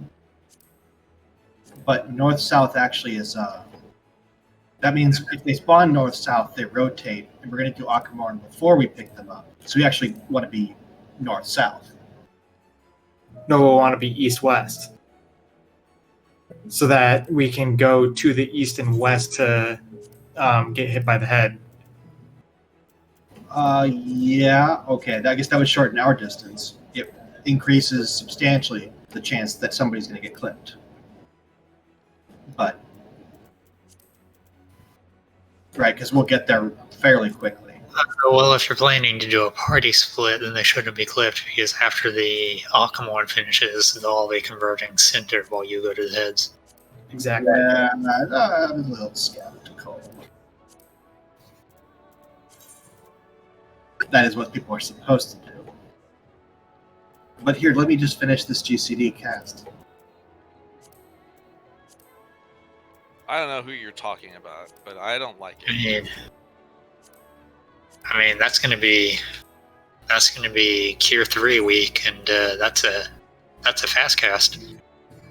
E: But north-south actually is... that means if they spawn north-south, they rotate, and we're going to do Akhmorn before we pick them up. So we actually want to be north-south.
A: No, we'll want to be east-west. So that we can go to the east and west to get hit by the head.
E: Yeah, okay. I guess that would shorten our distance. It increases substantially the chance that somebody's going to get clipped. But, right, because we'll get there fairly quickly.
F: Well, if you're planning to do a party split, then they shouldn't be clipped, because after the Akhmorn finishes, they'll all be converging center while you go to the heads.
A: Exactly.
E: Yeah, I'm a little skeptical. That is what people are supposed to do. But here, let me just finish this GCD cast.
B: I don't know who you're talking about, but I don't like it.
F: I mean, that's gonna be Cure 3 week, and that's a fast cast.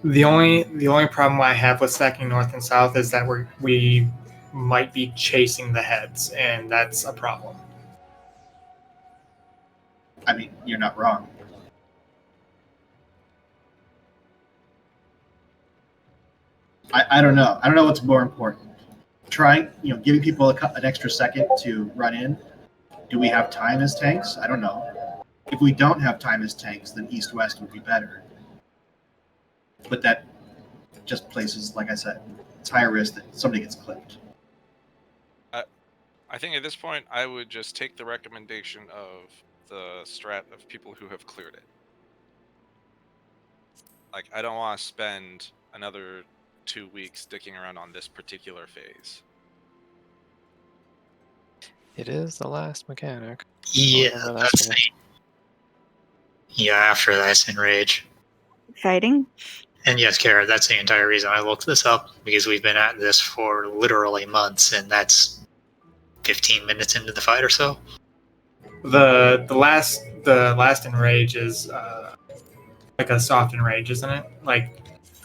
A: The only problem I have with stacking north and south is that we might be chasing the heads, and that's a problem.
E: I mean, you're not wrong. I don't know. I don't know what's more important. Giving people an extra second to run in. Do we have time as tanks? I don't know. If we don't have time as tanks, then east-west would be better. But that just places, like I said, it's higher risk that somebody gets clipped.
B: I think at this point, I would just take the recommendation of the strat of people who have cleared it. Like, I don't want to spend another 2 weeks sticking around on this particular phase.
G: It is the last mechanic.
F: Yeah, yeah. After that's Enrage.
H: Exciting.
F: And yes, Kara, that's the entire reason I looked this up, because we've been at this for literally months, and that's 15 minutes into the fight or so.
A: The last enrage is like a soft enrage, isn't it? Like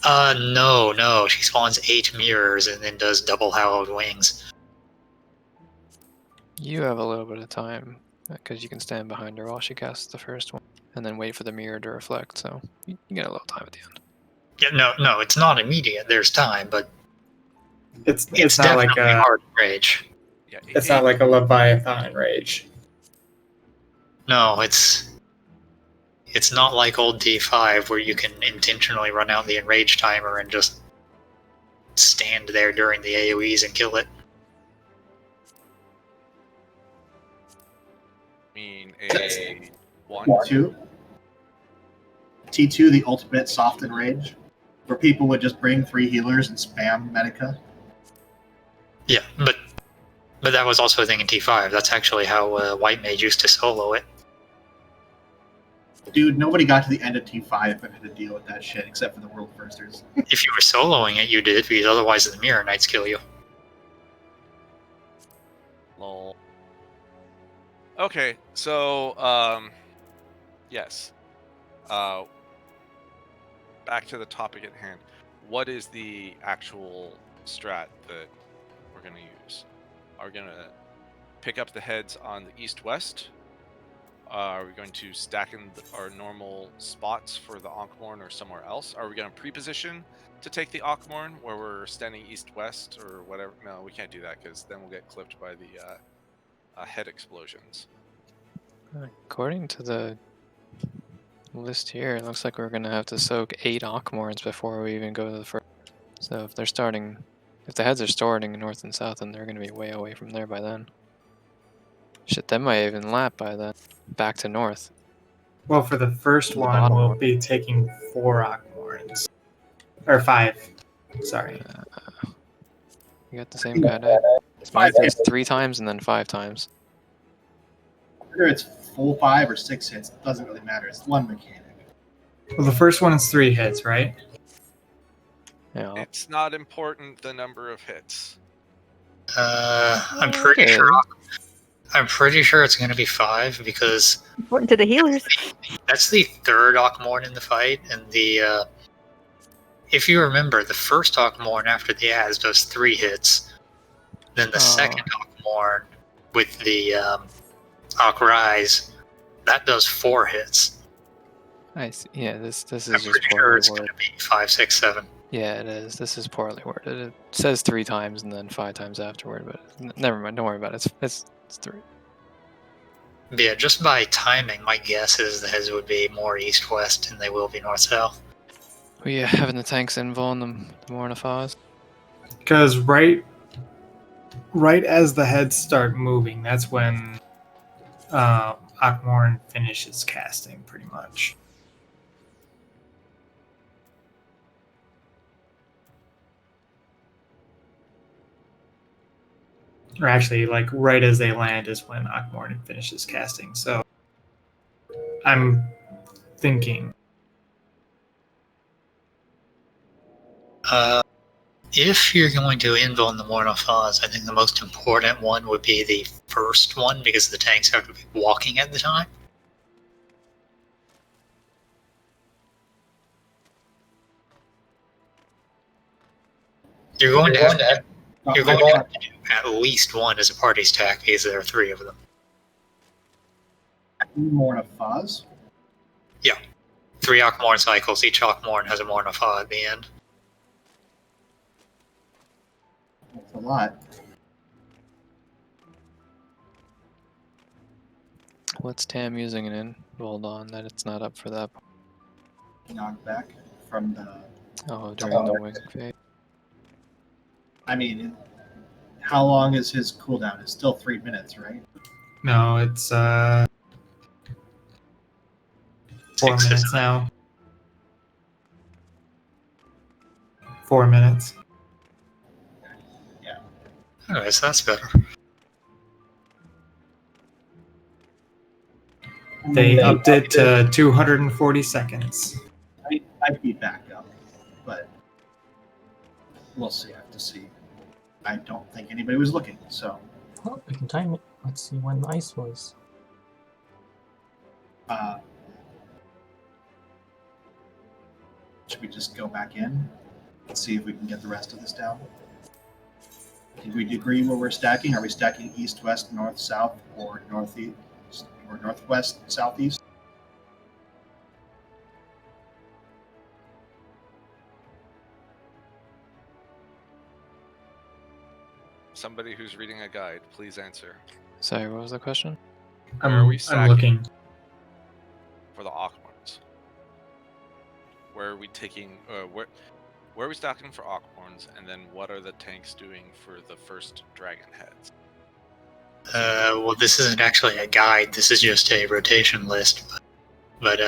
F: No. She spawns 8 mirrors and then does double hallowed wings.
G: You have a little bit of time because you can stand behind her while she casts the first one, and then wait for the mirror to reflect. So you get a little time at the end.
F: Yeah, no, it's not immediate. There's time, but
A: it's not
F: definitely
A: like a
F: hard rage.
B: Yeah,
A: it's not like a Leviathan enrage.
F: No, it's not like old D5 where you can intentionally run out the enrage timer and just stand there during the AoEs and kill it.
B: I mean, a one.
E: T2. T2, the ultimate soft enrage, where people would just bring 3 healers and spam Medica.
F: Yeah, but that was also a thing in T5. That's actually how White Mage used to solo it.
E: Dude, nobody got to the end of T5 and had to deal with that shit except for the world firsters.
F: If you were soloing it, you did, because otherwise the Mirror Knights kill you.
B: Lol. Okay, so yes. Back to the topic at hand. What is the actual strat that we're going to use? Are we going to pick up the heads on the east-west? Are we going to stack in our normal spots for the Ankh-Morn or somewhere else? Are we going to pre-position to take the Ankh-Morn where we're standing east-west or whatever? No, we can't do that because then we'll get clipped by the head explosions.
G: According to the list here, it looks like we're going to have to soak 8 Ankh-Morns before we even go to the first. So if the heads are starting north and south, then they're going to be way away from there by then. Shit, they might even lap by then. Back to north.
A: Well, for the first one, we'll be taking 4 Ankh-Morns. Or 5. Sorry.
G: You got the same guy dead. It's 3 times and then 5 times.
E: Whether it's full 5 or 6 hits, it doesn't really matter. It's one mechanic.
A: Well, the first one is 3 hits, right?
G: Yeah.
B: It's not important the number of hits.
F: I'm pretty sure it's going to be 5 because
H: Important to the healers.
F: that's the 3rd Ankh-Morn in the fight, and the if you remember, the first Ankh-Morn after the Az does 3 hits, then the second Ankh-Morn with the Ankh-Rise, that does 4 hits.
G: I see. Yeah, this is
F: I'm
G: just
F: pretty sure
G: poorly
F: it's going
G: worded.
F: to be 5, 6, 7.
G: Yeah, it is. This is poorly worded. It says 3 times and then 5 times afterward, but never mind. Don't worry about it. It's 3.
F: But yeah, just by timing, my guess is the heads would be more east-west than they will be north-south.
G: Well, yeah, having the tanks involved in the Mornifaz.
A: Because right as the heads start moving, that's when Ankh-Morn finishes casting, pretty much. Or actually, like, right as they land is when Ankh-Morn finishes casting. So I'm thinking.
F: If you're going to invul in the Mornifaz, I think the most important one would be the first one, because the tanks have to be walking at the time. You're going to have to do at least one as a party stack, because there are 3 of them.
E: Mornifaz?
F: Yeah. 3 Ankh-Morn cycles. Each Ankh-Morn has a Mornifaz at the end.
E: That's a lot.
G: What's Tam using it in? Hold on, that it's not up for that.
E: Knocked back from the...
G: Oh, during the wing phase.
E: I mean, how long is his cooldown? It's still 3 minutes, right?
A: No, it's 4 minutes now. 4 minutes.
F: Okay, so that's better.
A: They upped it to 240 seconds.
E: I'd be back up. but we'll see. I have to see. I don't think anybody was looking, so
D: Well, we can time it. Let's see when the ice was.
E: should we just go back in and see if we can get the rest of this down? Did we agree where we're stacking? Are we stacking east, west, north, south, or northeast, or northwest, southeast?
B: Somebody who's reading a guide, please answer.
G: Sorry, what was the question?
B: Where are we
A: I'm
B: stacking
A: looking.
B: for the Aquamorns? Where are we taking? Where are we stacking for Aquamorns? And then what are the tanks doing for the first dragon heads?
F: Well, this isn't actually a guide. This is just a rotation list. But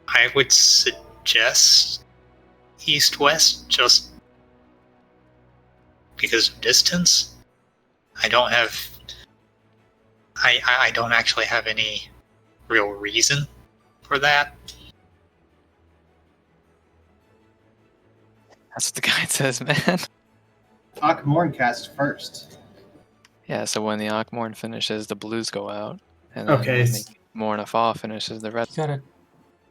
F: I would suggest east-west, just because of distance. I don't actually have any real reason for that.
G: That's what the guide says, man.
E: Akmorn casts first.
G: Yeah, so when the Akmorn finishes, the blues go out. And then
A: Okay.
G: when the Mornafa finishes, the red.
D: You gotta.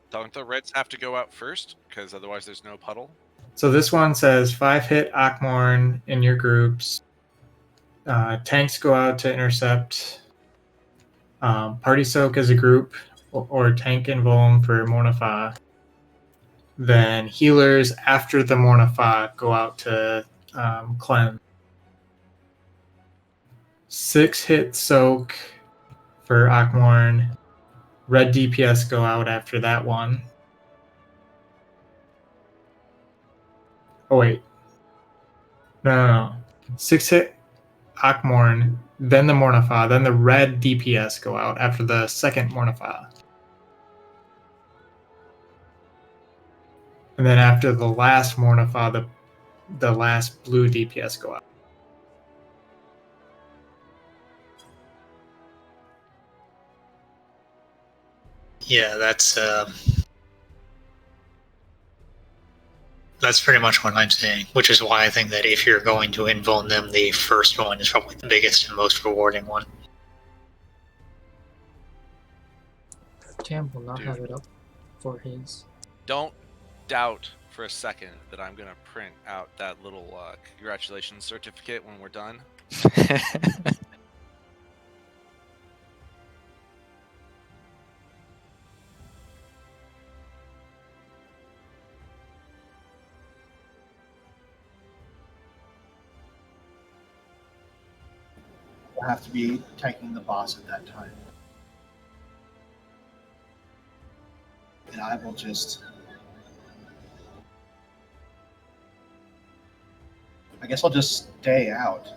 B: Don't the reds have to go out first? Because otherwise there's no puddle.
A: So this one says 5 hit Akmorn in your groups. Tanks go out to intercept. Party Soak as a group, or Tank and Volm for Mornafa. Then healers after the Mornafa go out to cleanse. 6 hit Soak for Akmorn. Red DPS go out after that one. Oh wait. No. 6 hit Akmorn, then the Mornafa, then the red DPS go out after the second Mornafa. And then after the last Mornafa, the last blue DPS go out.
F: Yeah, that's pretty much what I'm saying, which is why I think that if you're going to invuln them, the first one is probably the biggest and most rewarding one.
D: Tam will not
B: Dude.
D: have it up for his.
B: Don't doubt for a second that I'm gonna print out that little congratulations certificate when we're done.
E: We'll have to be tanking the boss at that time. And I will just... I guess I'll just stay out.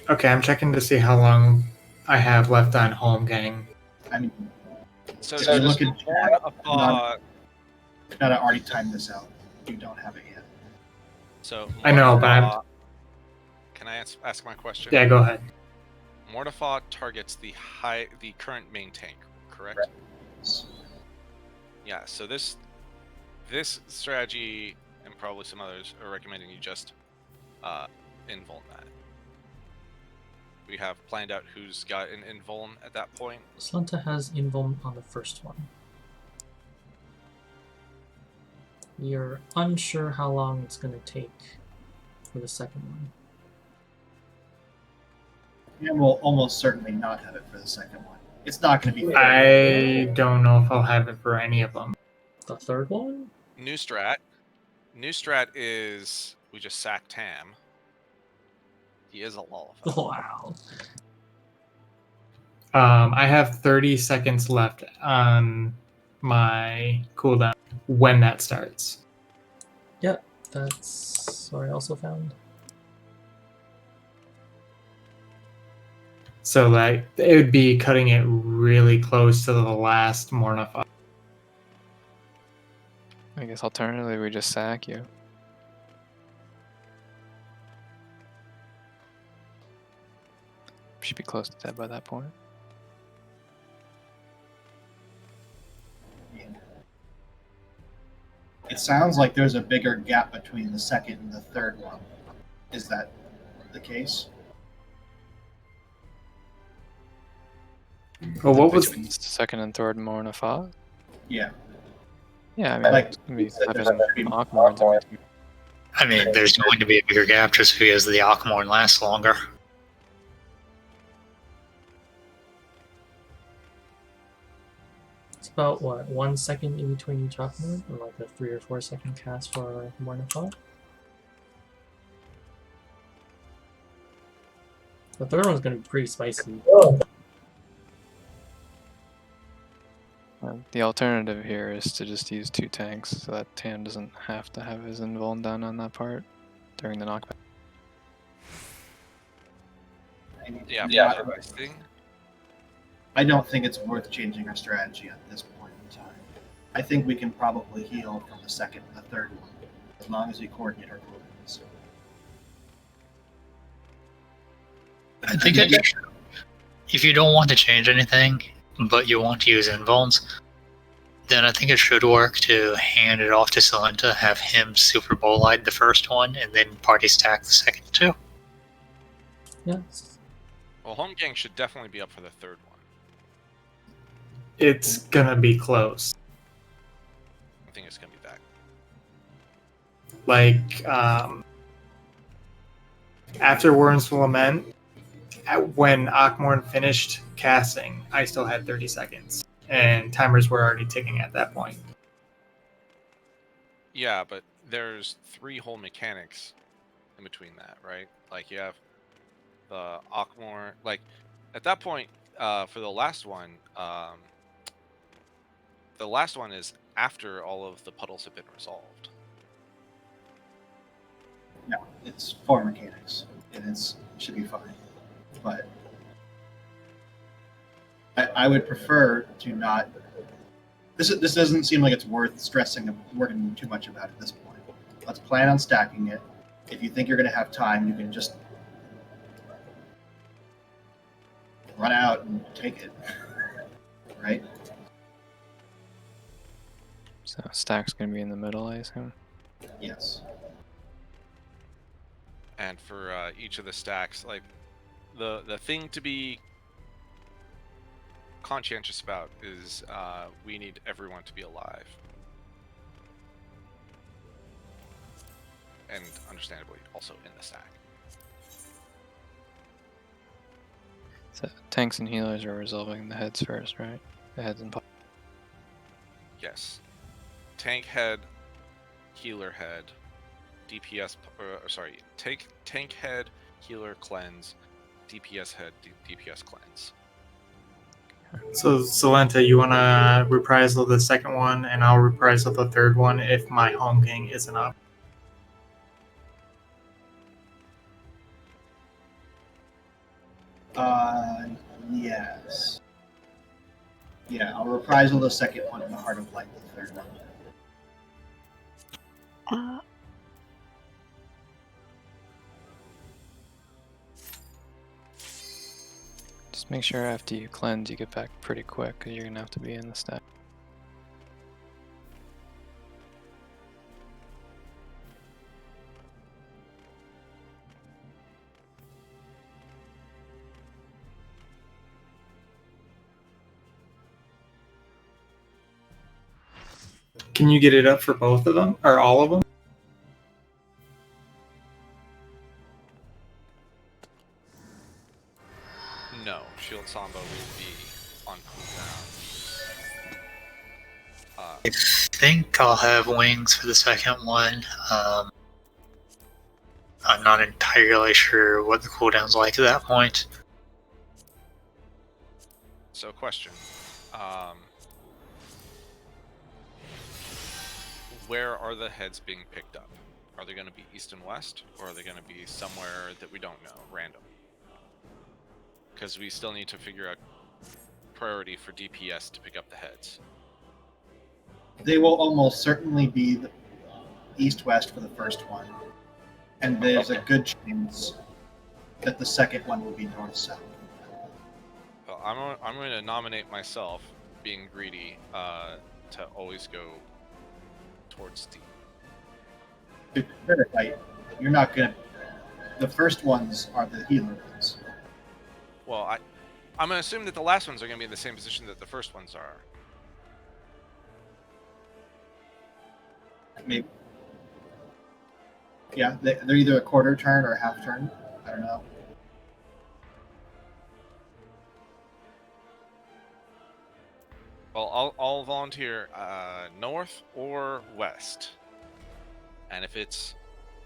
A: Okay, I'm checking to see how long I have left on Home Gang.
E: I mean,
B: So
E: if
B: does
E: you look at
B: Mornafa,
E: not already timed this out. You don't have it yet.
B: so
A: I know, but I'm-
B: Mornafa- Can I ask my question?
A: Yeah, go ahead.
B: Mornafa targets the current main tank, correct?
E: Right.
B: Yeah. So this strategy and probably some others are recommending you just invuln that. We have planned out who's got an invuln at that point.
D: Slunta has invuln on the first one. You're unsure how long it's going to take for the second one.
E: And we'll almost certainly not have it for the second one. It's not going to be.
A: I don't know if I'll have it for any of them.
D: The third one?
B: New strat. New strat is we just sack Tam. He is a lullaby.
D: Wow.
A: I have 30 seconds left on my cooldown when that starts.
D: Yep, that's what I also found.
A: So like it would be cutting it really close to the last Mornafa.
G: I guess alternatively we just sack you. Should be close to dead by that point.
E: It sounds like there's a bigger gap between the second and the third one. Is that the case?
A: Well, what was
G: Between the second and third Mornafa?
E: Yeah.
G: Yeah, I mean,
E: Like,
G: it's gonna be
E: there's
G: 7
E: a pretty-
G: Akmorns in between.
F: I mean, there's going to be a bigger gap just because the Akmorn lasts longer.
D: It's about what, 1 second in between each Akmorn, or like a 3 or 4 second cast for Mornafa. The third one's gonna be pretty spicy.
G: The alternative here is to just use 2 tanks so that Tam doesn't have to have his invuln down on that part during the knockback.
B: Yeah,
E: Yeah.
B: for resting.
E: I don't think it's worth changing our strategy at this point in time. I think we can probably heal from the second and the third one, as long as we coordinate our movements.
F: I think if you don't want to change anything, but you want to use invulns, then I think it should work to hand it off to Salenta, have him Super Bowl Light the first one, and then party stack the second two.
D: Yeah.
B: Well, Home Gang should definitely be up for the third one.
A: it's gonna be close.
B: I think it's gonna be that.
A: Like after Worm's Lament, when Akmorn finished casting, I still had 30 seconds, and timers were already ticking at that point.
B: Yeah, but there's 3 whole mechanics in between that, right? Like you have the Akmorn, like at that point, for the last one is after all of the puddles have been resolved.
E: No, it's 4 mechanics, and it should be fine. But I would prefer to not. This doesn't seem like it's worth working too much about at this point. Let's plan on stacking it. If you think you're going to have time, you can just run out and take it. Right?
G: So stack's gonna be in the middle, I assume.
E: Yes.
B: And for each of the stacks, like the thing to be conscientious about is we need everyone to be alive, and understandably also in the stack.
G: So tanks and healers are resolving the heads first, right? The heads and
B: Yes, tank head, healer head, DPS. Tank head, healer cleanse, DPS head, DPS cleanse.
A: So, Salenta, you want to reprisal the second one, and I'll reprisal the third one if my Home Gang isn't up.
E: Yes. Yeah, I'll reprisal the second one in the Heart of Light, the third one.
G: just make sure after you cleanse you get back pretty quick, because you're gonna have to be in the stack.
A: Can you get it up for both of them, or all of them?
B: No, Shield Samba will be on cooldown.
F: I think I'll have wings for the second one. I'm not entirely sure what the cooldown's like at that point.
B: So, question. Where are the heads being picked up? Are they going to be east and west, or are they going to be somewhere that we don't know, random? Because we still need to figure out priority for DPS to pick up the heads.
E: They will almost certainly be the east-west for the first one, and there's a good chance that the second one will be north-south.
B: Well, I'm going to nominate myself, being greedy, to always go towards Steam.
E: To clarify, you're not gonna. The first ones are the healer ones.
B: Well, I'm gonna assume that the last ones are gonna be in the same position that the first ones are.
E: Maybe. Yeah, they're either a quarter turn or a half turn. I don't know.
B: Well, I'll volunteer north or west, and if it's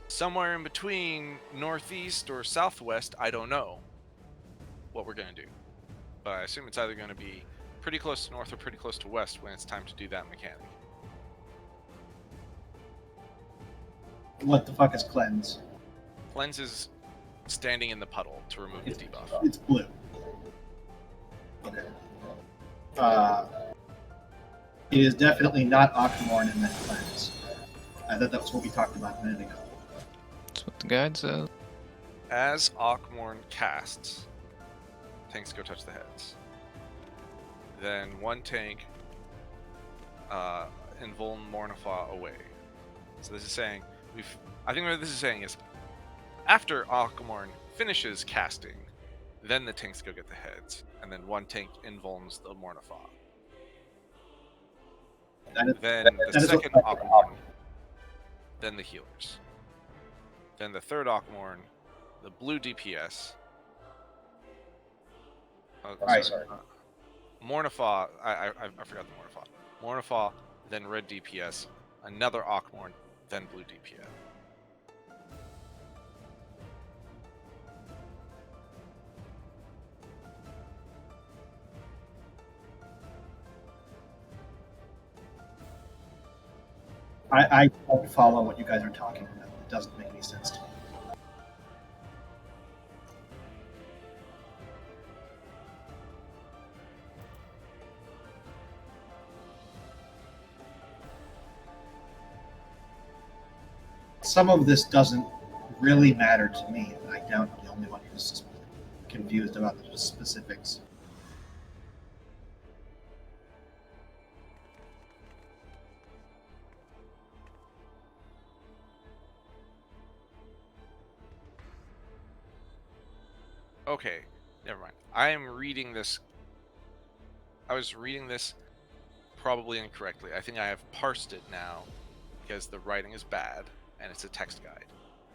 B: somewhere in between northeast or southwest, I don't know what we're gonna do. But I assume it's either gonna be pretty close to north or pretty close to west when it's time to do that mechanic.
E: What the fuck is cleanse?
B: Cleanse is standing in the puddle to remove the debuff.
E: It's blue. Okay. It is definitely not Aquamorn in that cleanse. I thought that was what we talked about a minute ago.
G: That's what the guide says.
B: As Aquamorn casts, tanks go touch the heads. Then one tank invuln Mornifa away. So this is saying I think what this is saying is after Aquamorn finishes casting, then the tanks go get the heads, and then one tank invulns the Mornifa. Then the second Aquamorn, then the healers. Then the third Aquamorn, the blue DPS.
E: Sorry.
B: Mornifa, I forgot the Mornifa. Mornifa, then red DPS, another Aquamorn, then blue DPS.
E: I don't follow what you guys are talking about. It doesn't make any sense to me. Some of this doesn't really matter to me, and I doubt I'm the only one who's confused about the specifics.
B: Okay, never mind. I am reading this. I was reading this probably incorrectly. I think I have parsed it now because the writing is bad and it's a text guide.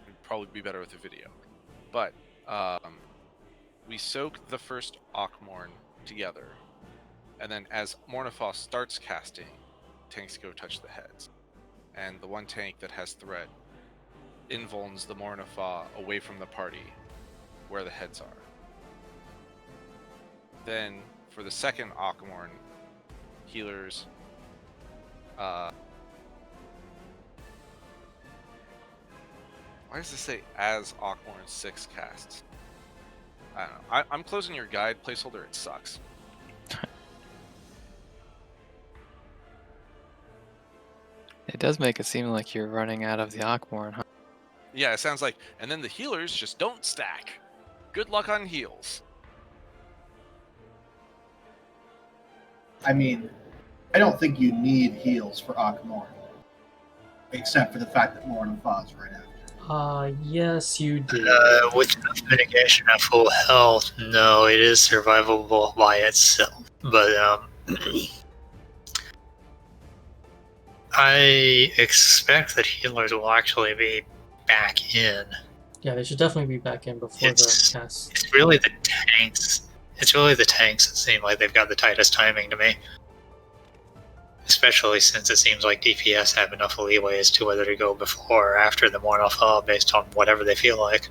B: It'd probably be better with a video. But we soak the first Aquamorn together, and then as Mornifa starts casting, tanks go touch the heads. And the one tank that has threat invulns the Mornifa away from the party where the heads are. Then for the second Aquamorn, healers why does this say as Aquamorn 6 casts? I don't know. I'm closing your guide placeholder. It sucks.
G: It does make it seem like you're running out of the Aquamorn, huh?
B: Yeah, it sounds like, and then the healers just don't stack. Good luck on heals.
E: I mean, I don't think you need heals for Aquamorn, except for the fact that Mornifa is right after.
D: Yes, you do.
F: With enough mitigation at full health, no, it is survivable by itself. But I expect that healers will actually be back in.
D: Yeah, they should definitely be back in before the cast.
F: It's really the tanks. It's really the tanks that seem like they've got the tightest timing to me. Especially since it seems like DPS have enough leeway as to whether to go before or after the Mornifa based on whatever they feel like.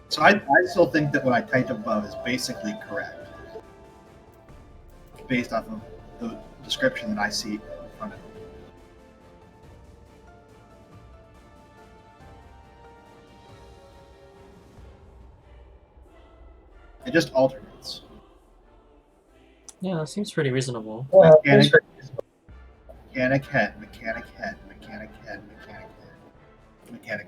E: So I still think that what I typed above is basically correct, based off of the description that I see in front of me. It just alternates.
D: Yeah, that seems pretty reasonable.
E: Mechanic head, mechanic head, mechanic head, mechanic head, mechanic.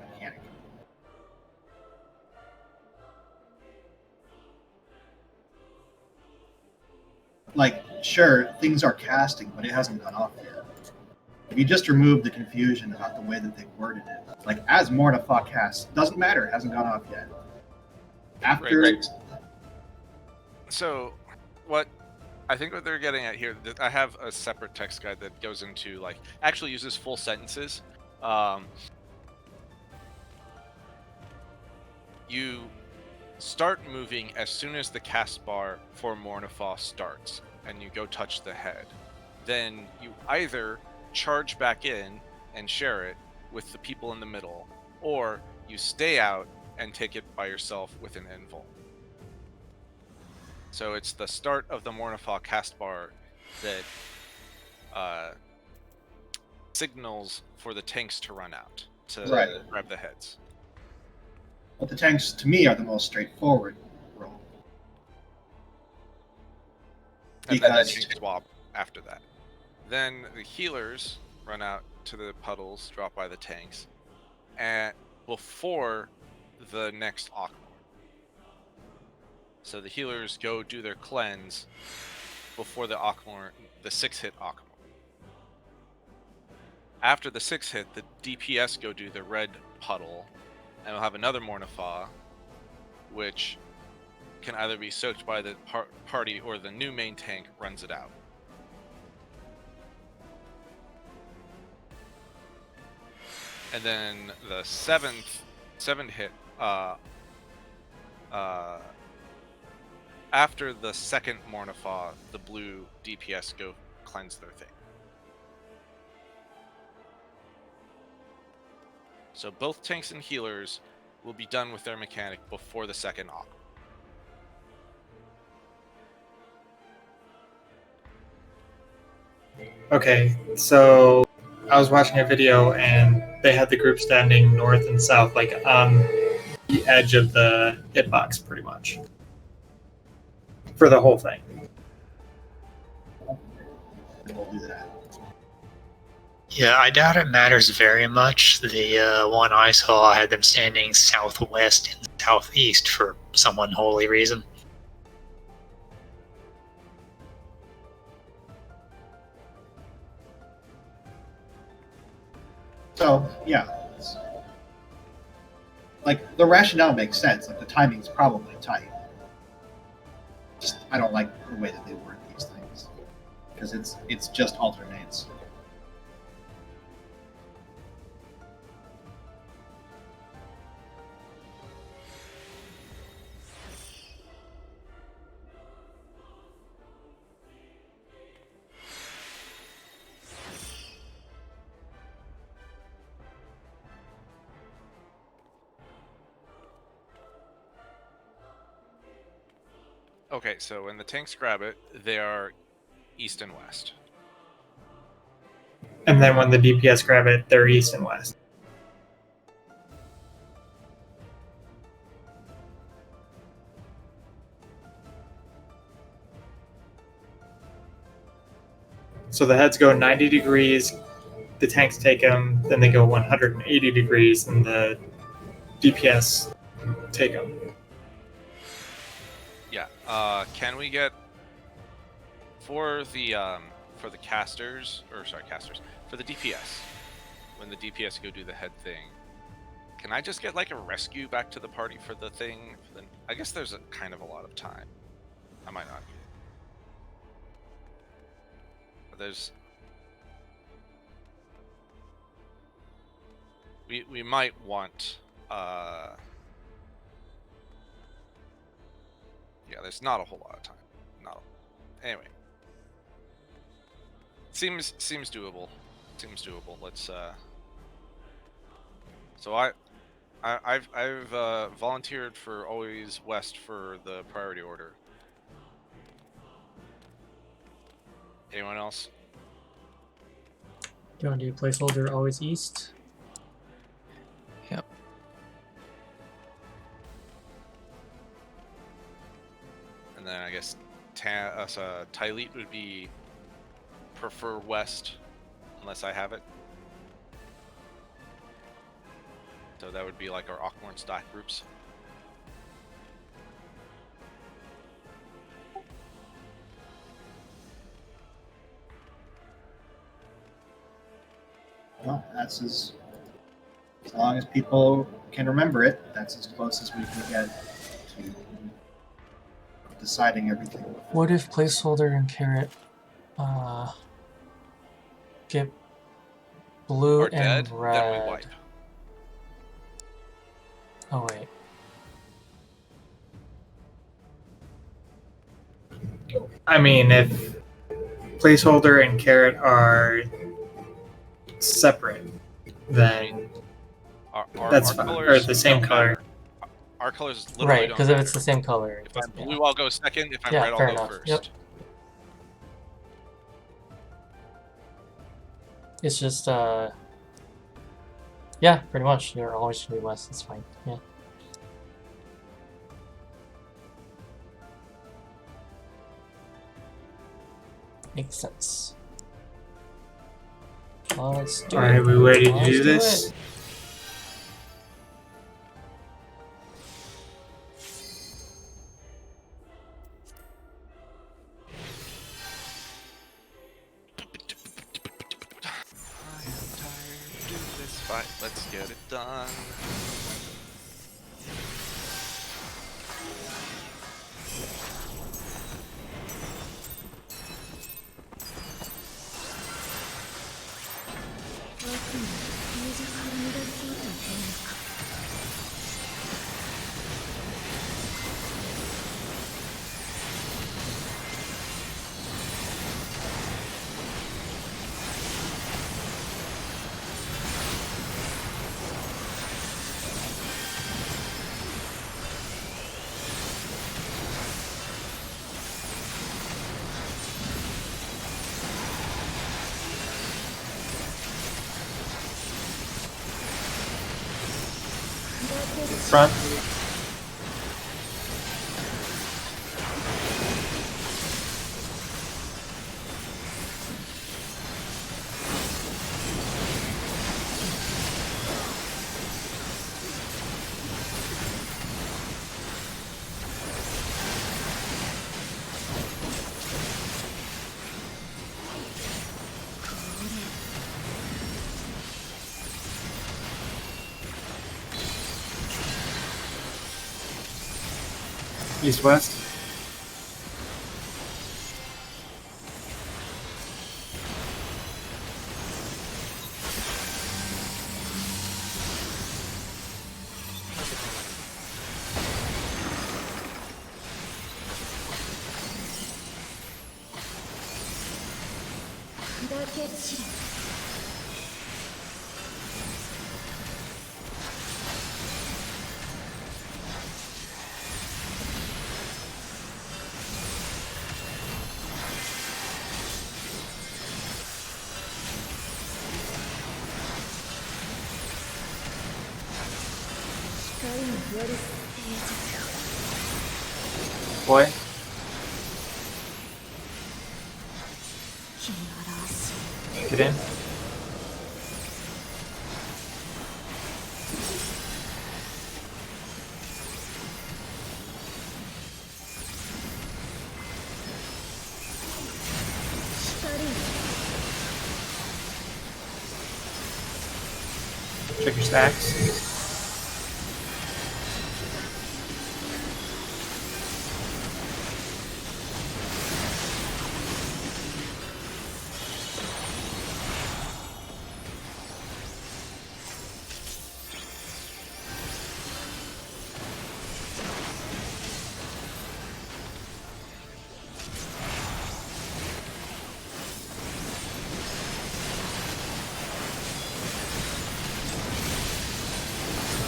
E: Like, sure, things are casting, but it hasn't gone off yet. If you just remove the confusion about the way that they worded it, like as Mornifa cast, doesn't matter, it hasn't gone off yet. After
B: Right. So, what I think what they're getting at here, I have a separate text guide that goes into like actually uses full sentences. You start moving as soon as the cast bar for Mornifa starts, and you go touch the head. Then you either charge back in and share it with the people in the middle, or you stay out and take it by yourself with an invul. So it's the start of the Mornifa cast bar that signals for the tanks to run out to grab the heads.
E: But the tanks, to me, are the most straightforward role.
B: And then the tanks swap after that. Then the healers run out to the puddles, dropped by the tanks, and before the next Akmor. So the healers go do their cleanse before the Akmor, the 6-hit Akmor. After the 6-hit, the DPS go do the red puddle, and we'll have another Mornifa, which can either be soaked by the party or the new main tank runs it out. And then the 7th hit, after the second Mornifa, the blue DPS go cleanse their thing. So both tanks and healers will be done with their mechanic before the second Aqua.
A: Okay, so I was watching a video and they had the group standing north and south, like on the edge of the hitbox, pretty much, for the whole thing.
E: We'll do that.
F: Yeah, I doubt it matters very much. The one I saw had them standing southwest and southeast for some unholy reason.
E: So, yeah. Like, the rationale makes sense. Like, the timing's probably tight. Just, I don't like the way that they word these things. Because it's just alternates.
B: Okay, so when the tanks grab it, they are east and west.
A: And then when the DPS grab it, they're east and west. So the heads go 90 degrees, the tanks take them, then they go 180 degrees, and the DPS take them.
B: Yeah. Can we get for the casters, for the DPS, when the DPS go do the head thing, can I just get like a rescue back to the party for the thing? Then I guess there's kind of a lot of time. I might not. But there's we might want yeah, there's not a whole lot of time. Anyway. Seems doable. Seems doable. Let's so I've volunteered for always west for the priority order. Anyone else?
D: Do you want to do placeholder always east?
G: Yep.
B: And then I guess Tylete would be prefer west, unless I have it. So that would be like our Awkward stock groups.
E: Well, that's as long as people can remember it, that's as close as we can get to deciding everything.
D: What if placeholder and carrot get blue
B: Are
D: and
B: dead,
D: red?
B: then we wipe.
D: Oh wait.
A: I mean, if placeholder and carrot are separate, then that's
B: Our
A: fine. Or
B: colors
A: the same
B: don't
A: color.
B: matter. Our colors literally
D: Right,
B: don't
D: because
B: matter.
D: if it's the same color.
B: If I'm
D: yeah.
B: blue, I'll go second. If I'm
D: Yeah,
B: red, I'll
D: fair
B: go
D: enough.
B: first.
D: Yep. It's just yeah, pretty much. You're always gonna be west. It's fine. Yeah. Makes sense. Let's do it.
A: Alright, we ready to
D: Let's
A: do this?
D: it.
B: I am tired of doing this fight. Let's get it done.
A: Front. East west. Boy. Get in. Check your stacks.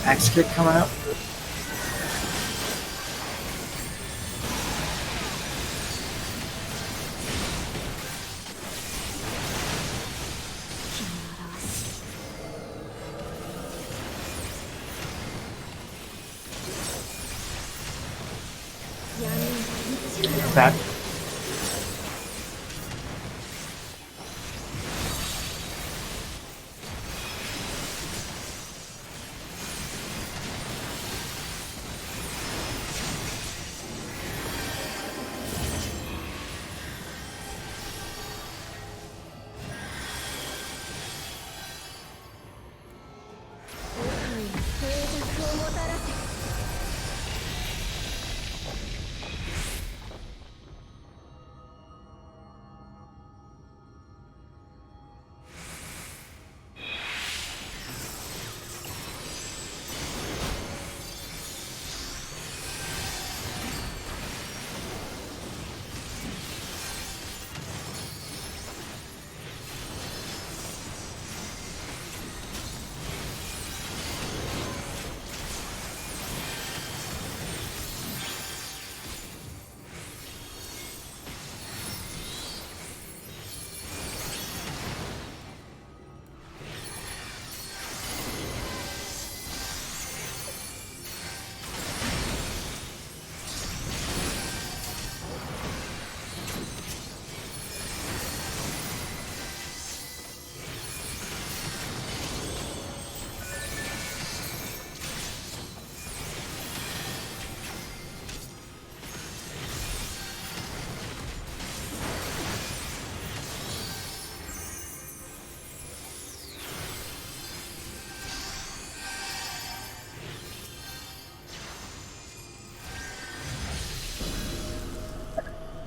A: Axe kick coming up. That.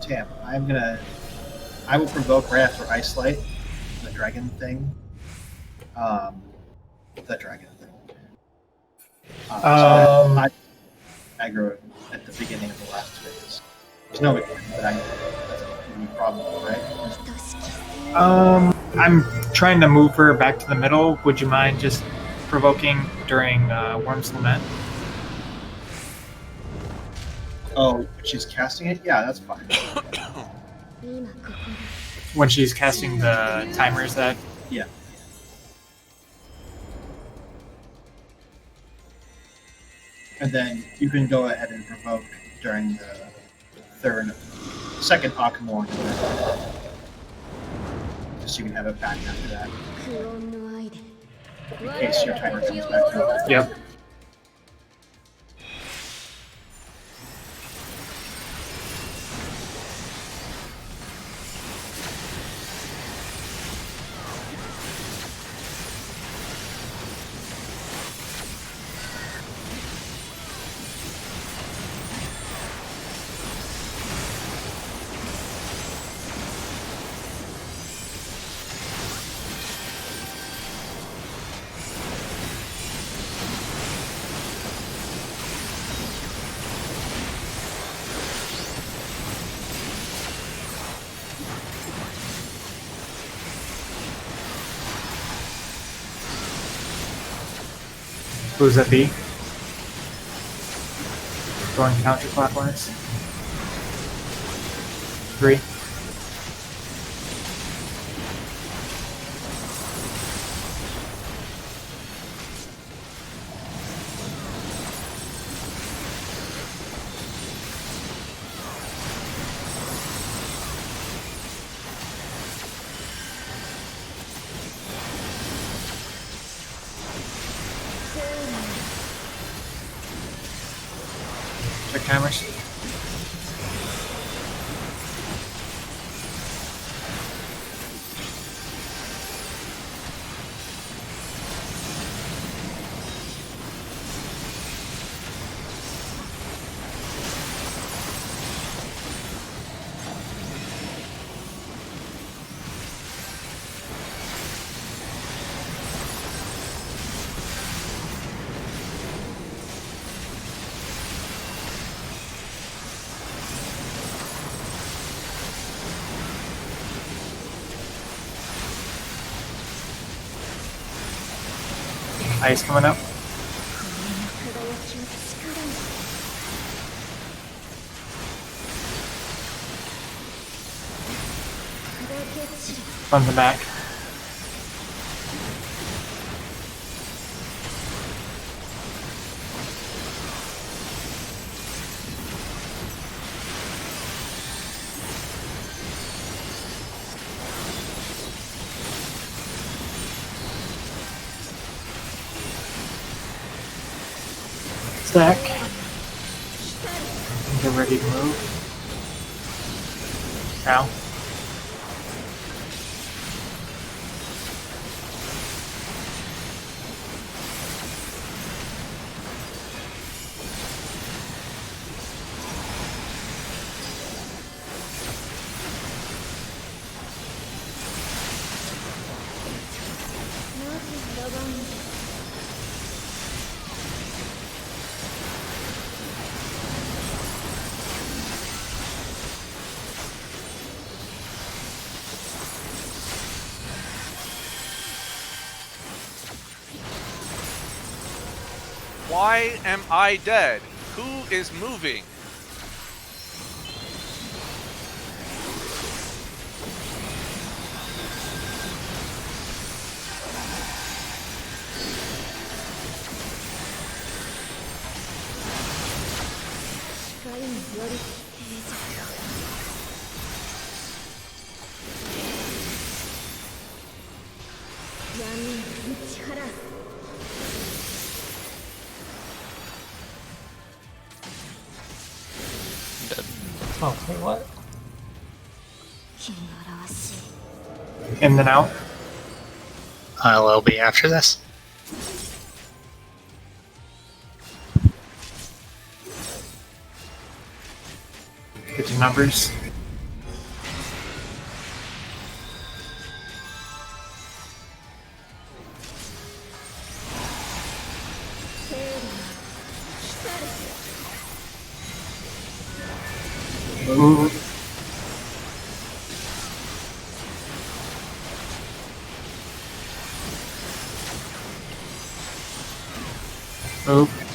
E: Tam, I will provoke right after Ice Light, the dragon thing. The dragon thing. I aggro at the beginning of the last phase. There's no mechanic, but that's a problem, right?
A: I'm trying to move her back to the middle. Would you mind just provoking during Worm's Lament?
E: Oh, she's casting it? Yeah, that's fine.
A: When she's casting the timers that...
E: Yeah. And then you can go ahead and provoke during the second Akamor. Just so you can have it back after that. In case your timer comes back to it.
A: Yep. Who's that be? Going counterclockwise. 3. Check timers. Ice coming up. From the back. Stack. Get ready to move. Ow.
B: Why am I dead? Who is moving?
D: Oh, wait, what?
A: In and out.
F: I'll be after this.
A: Get your numbers. Move. Move.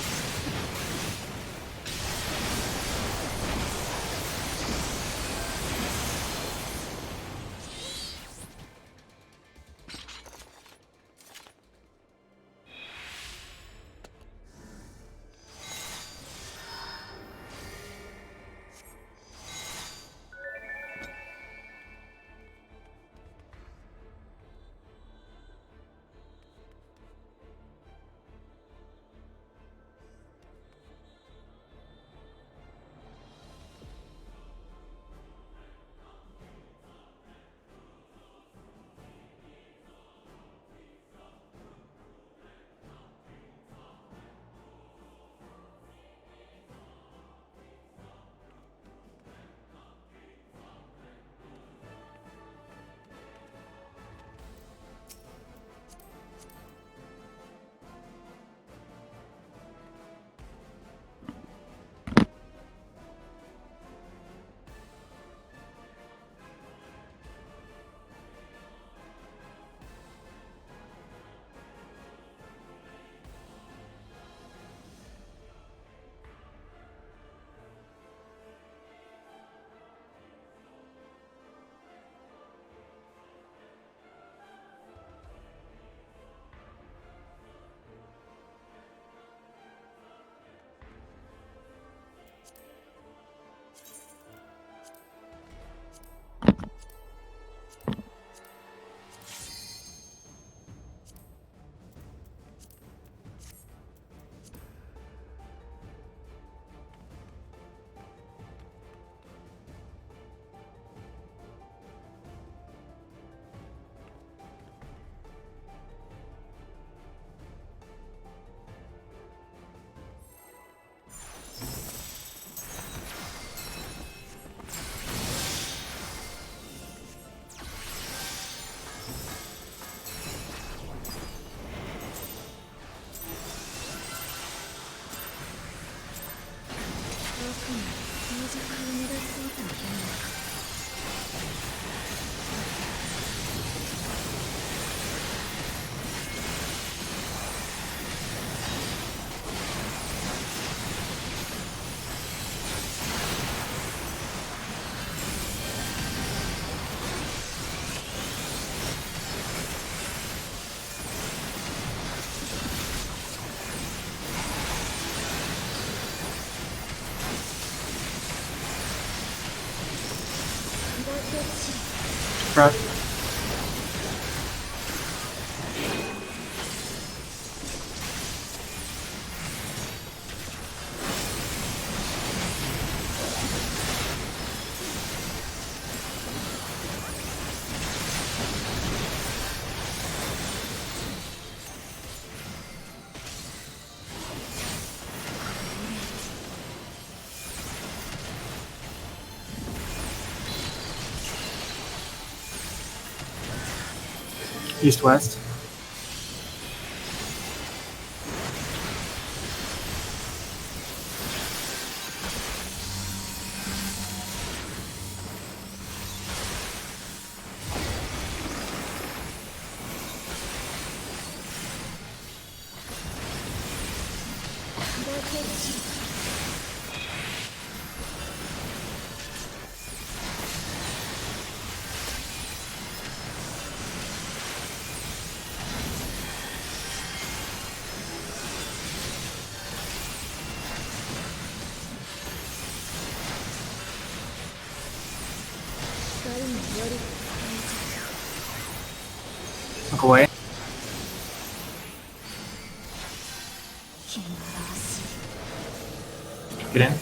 A: Front. East-west. Look away. Get in.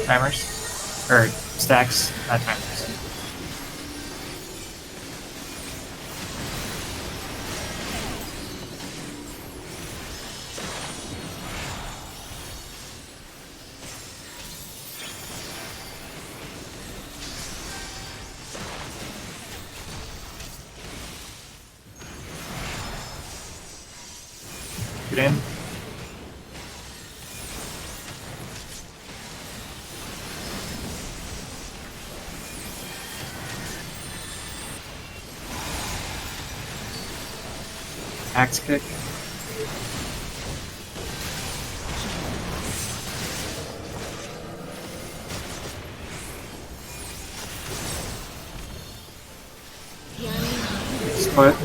A: Timers. Or stacks, not timers. Get in. Axe kick. Split.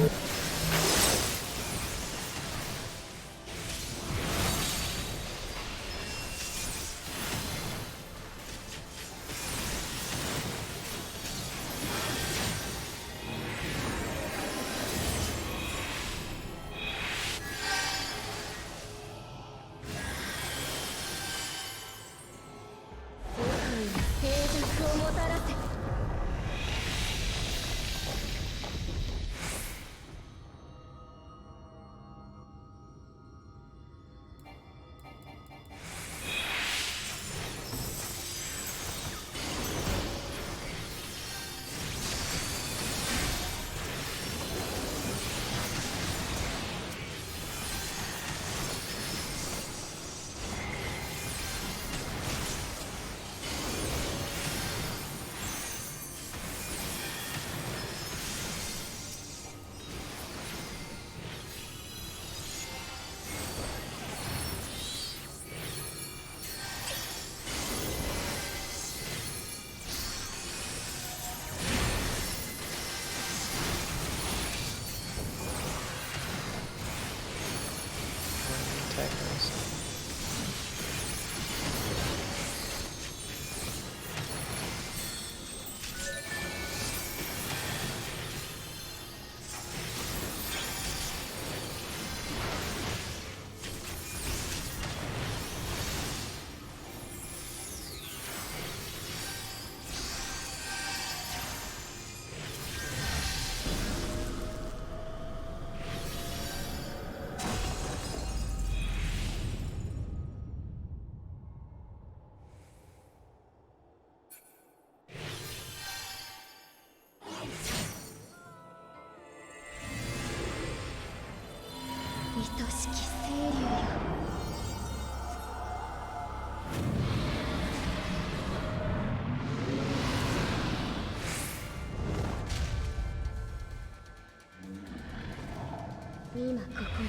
C: 今ここで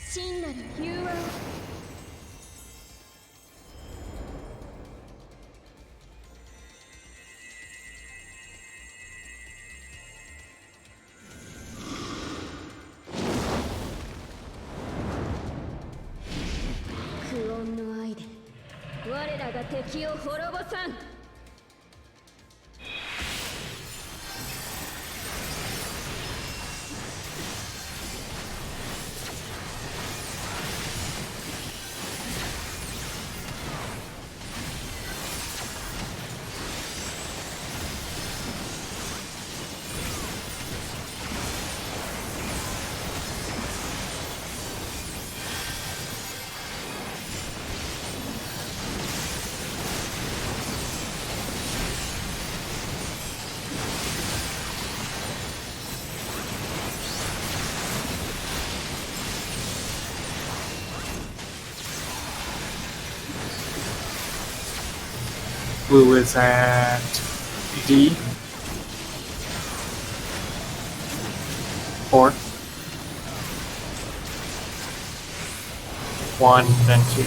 C: 真なる融和を。苦音の愛で我らが敵を滅ぼさん。
A: Blue is at D. 4. 1, then 2.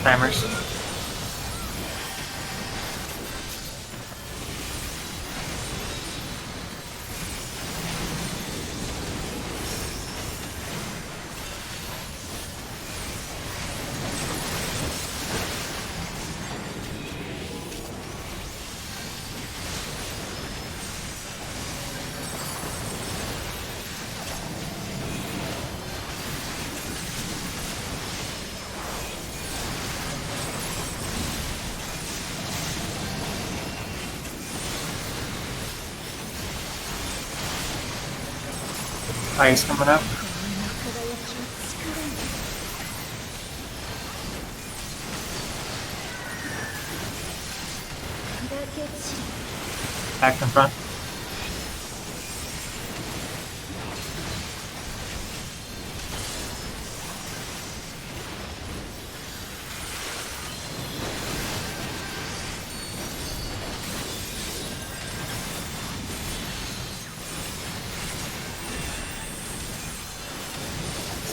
A: Timers. Ice coming up. Back in front.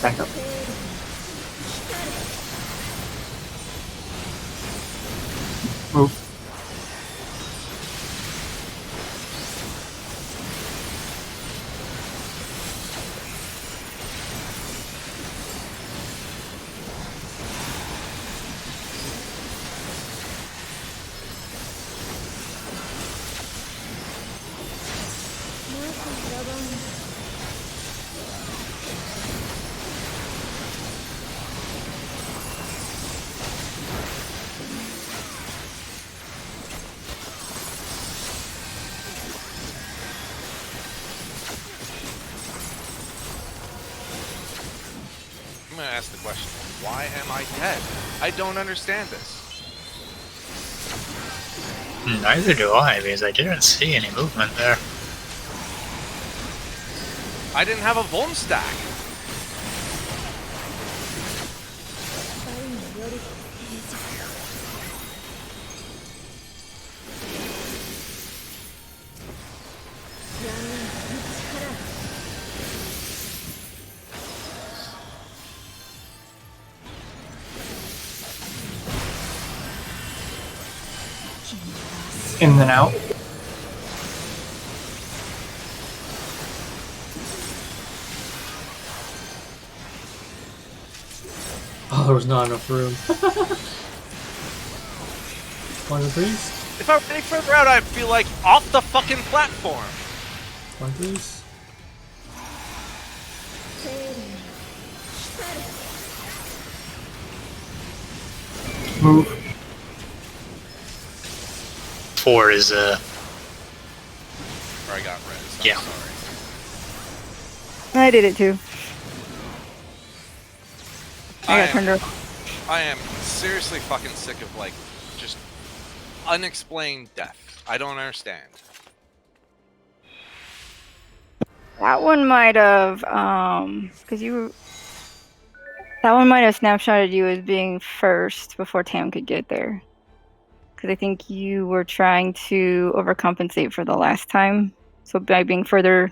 A: Back up. Move.
B: I'm gonna ask the question, why am I dead? I don't understand this.
F: Neither do I, because I didn't see any movement there.
B: I didn't have a Vuln stack.
A: In and out.
D: Oh, there was not enough room. One threes?
B: If I were any further out, I'd feel like off the fucking platform.
D: One threes?
A: Move.
F: 4 is
B: Or I got res. I'm
F: Yeah.
B: sorry.
H: I did it too. I got
B: am-
H: turned around.
B: I am seriously fucking sick of like just unexplained death. I don't understand.
H: That one might have, because you. That one might have snapshotted you as being first before Tam could get there. Because I think you were trying to overcompensate for the last time. So by being further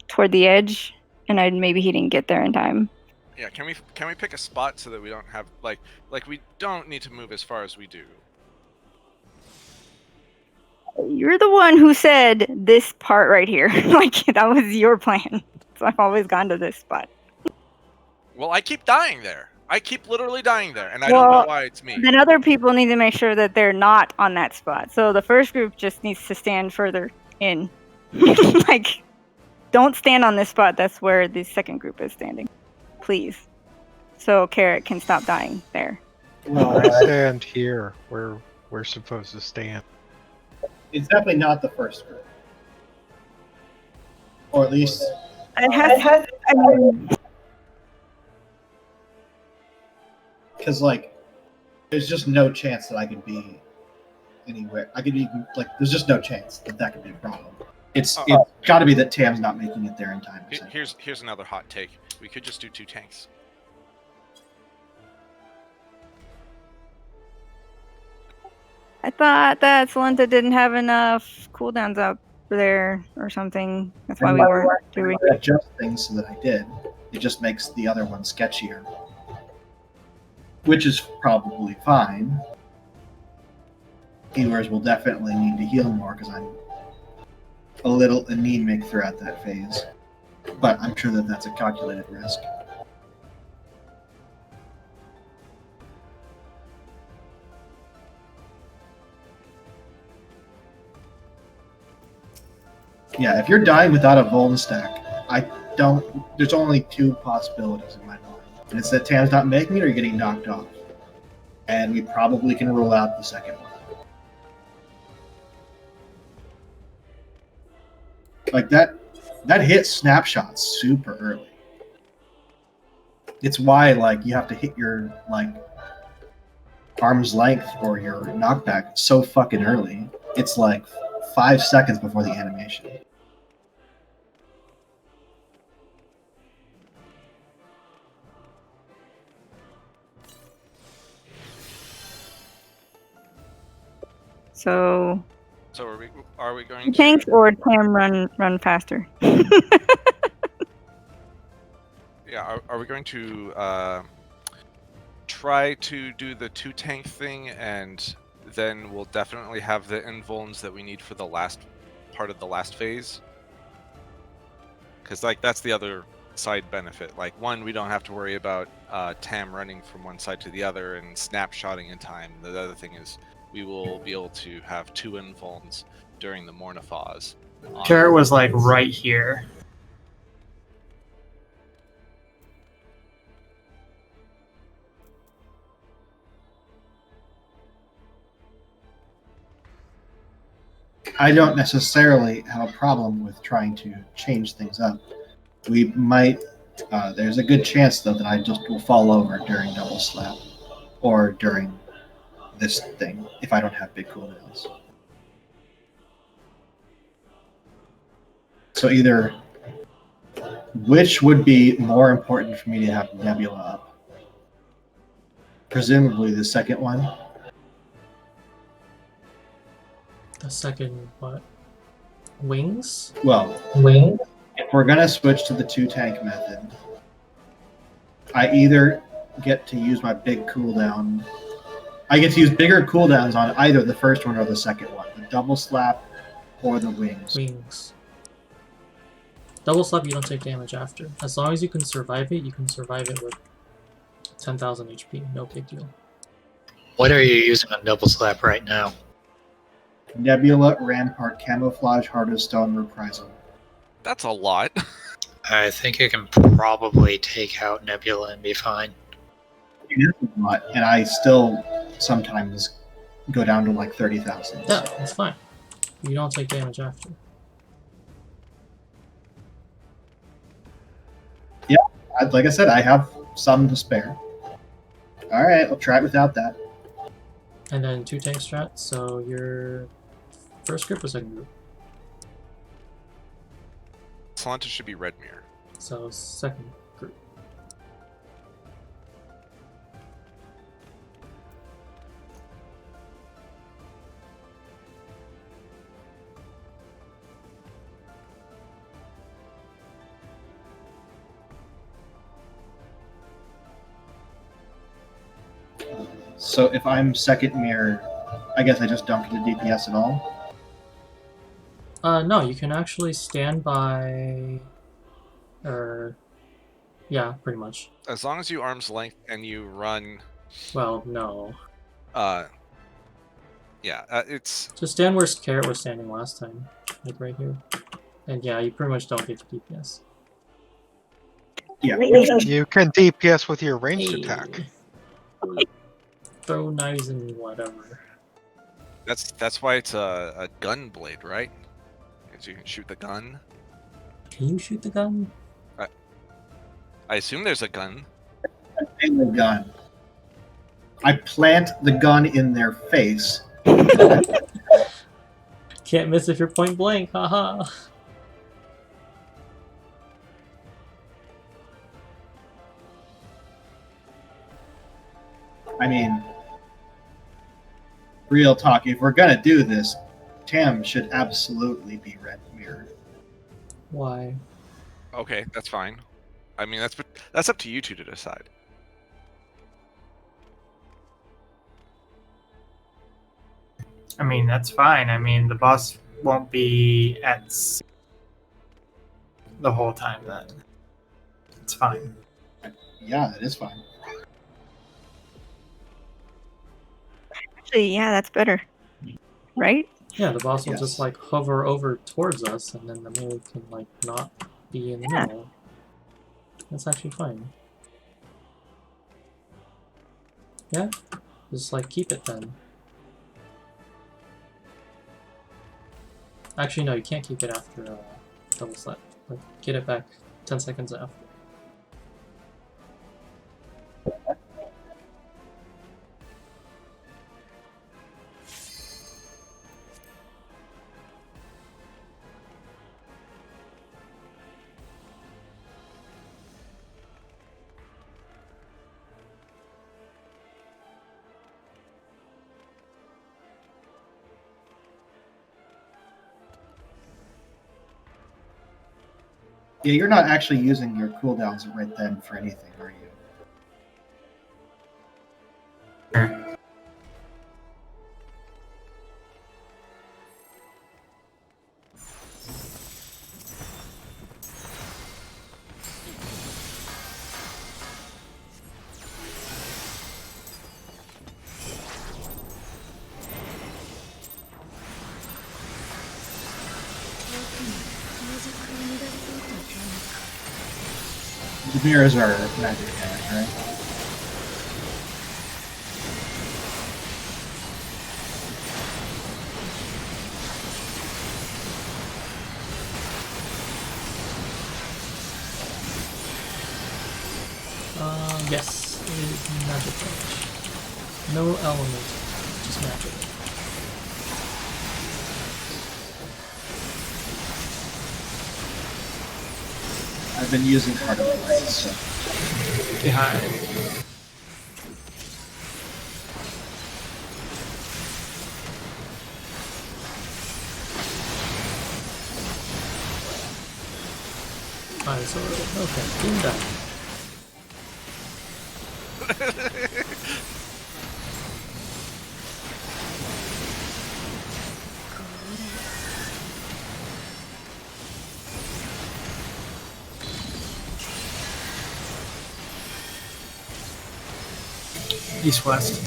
H: toward the edge, and maybe he didn't get there in time.
B: Yeah, can we pick a spot so that we don't have like we don't need to move as far as we do.
H: You're the one who said this part right here. Like, that was your plan. So I've always gone to this spot.
B: Well, I keep dying there. I keep literally dying there, and I don't know why it's me.
H: Then other people need to make sure that they're not on that spot. So the first group just needs to stand further in. Like, don't stand on this spot. That's where the second group is standing. Please. So Carrot can stop dying there.
I: Well, I stand here where we're supposed to stand.
E: It's definitely not the first group. Or at least
H: It has I mean,
E: because like there's just no chance that I could be anywhere. I could even like there's just no chance that that could be a problem. It's got to be that Tam's not making it there in time.
B: Here's another hot take. We could just do 2 tanks.
H: I thought that Solenta didn't have enough cooldowns up there or something. That's why we weren't doing
E: I adjust things so that I did. It just makes the other one sketchier, which is probably fine. Healers will definitely need to heal more because I'm a little anemic throughout that phase, but I'm sure that that's a calculated risk. Yeah, if you're dying without a Vuln stack, there's only 2 possibilities in my mind. And it's that Tam's not making it or you're getting knocked off. And we probably can rule out the second one. Like that that hit snapshots super early. It's why like you have to hit your like arm's length or your knockback so fucking early. It's like 5 seconds before the animation.
H: So
B: So are we going to
H: tanks or Tam run faster?
B: Yeah, are we going to try to do the 2 tank thing, and then we'll definitely have the invulns that we need for the last part of the last phase? Because like that's the other side benefit. Like one, we don't have to worry about Tam running from one side to the other and snapshotting in time. The other thing is we will be able to have 2 invulns during the Morniphause.
A: Carrot was like right here.
E: I don't necessarily have a problem with trying to change things up. We might. There's a good chance though that I just will fall over during double slap or during this thing if I don't have big cooldowns. So either which would be more important for me to have Nebula up? Presumably the second one.
D: The second what? Wings?
E: Well,
D: Wing?
E: if we're gonna switch to the 2 tank method, I either get to use my big cooldown. I get to use bigger cooldowns on either the first one or the second one, the double slap or the wings.
D: Wings. Double slap, you don't take damage after. As long as you can survive it, you can survive it with 10,000 HP. No big deal.
F: What are you using on double slap right now?
E: Nebula, Rampart, Camouflage, Heart of Stone, Reprisal.
B: That's a lot.
F: I think you can probably take out Nebula and be fine.
E: It is a lot, and I still sometimes go down to like 30,000.
D: Yeah, that's fine. You don't take damage after.
E: Yeah, like I said, I have some to spare. Alright, I'll try it without that.
D: And then 2 tank strats, so your first group or second group?
B: Solanta should be Red Mirror.
D: So second group.
E: So if I'm second mirror, I guess I just don't get a DPS at all?
D: No, you can actually stand by... yeah, pretty much.
B: As long as you arm's length and you run...
D: Well, no.
B: Yeah, it's...
D: Just stand where Carrot was standing last time. Like right here. And yeah, you pretty much don't get the DPS.
E: Yeah.
I: You can DPS with your ranged attack.
D: Throw knives and whatever.
B: That's why it's a gun blade, right? Because you can shoot the gun.
D: Can you shoot the gun?
B: I assume there's a gun.
E: In the gun. I plant the gun in their face.
D: Can't miss if you're point blank, haha.
E: I mean, real talk, if we're gonna do this, Tam should absolutely be Red Mirror.
D: Why?
B: Okay, that's fine. I mean, that's up to you two to decide.
A: I mean, that's fine. I mean, the boss won't be at sea the whole time then. It's fine.
E: Yeah, it is fine.
H: Actually, yeah, that's better. Right?
D: Yeah, the boss will
E: Yes.
D: just like hover over towards us and then the melee can like not be in the middle. That's actually fine. Yeah? Just like keep it then. Actually no, you can't keep it after double slap. but get it back 10 seconds after.
E: Yeah, you're not actually using your cooldowns right then for anything, are you? The mirrors are magic damage, right?
D: Yes, it is magic damage. No element, just magic.
E: I've been using part of the light, so.
A: Behind.
D: So, okay, game done.
A: East-west.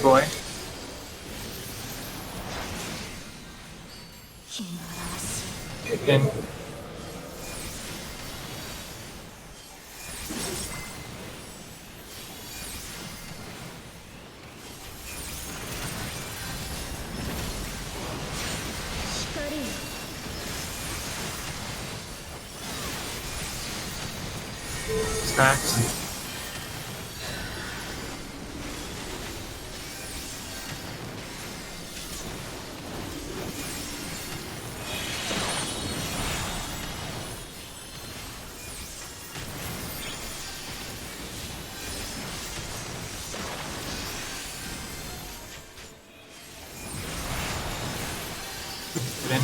A: Boy. In. Stacks. In.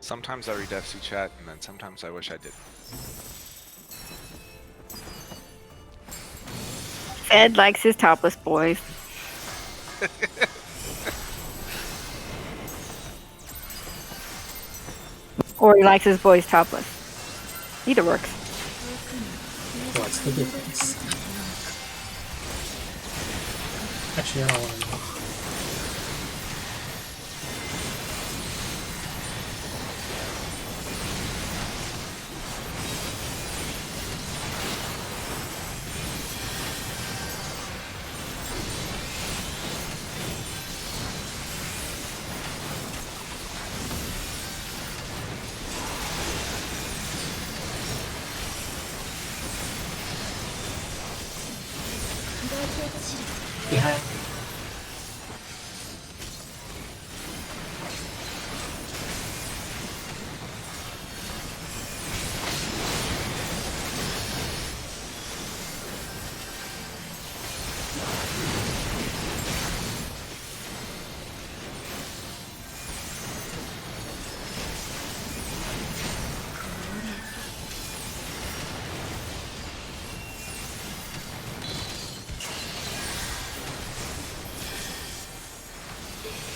B: Sometimes I read FC chat, and then sometimes I wish I didn't.
H: Ed likes his topless boys. Or he likes his boys topless. Either works.
D: What's the difference? Actually, I don't want to know.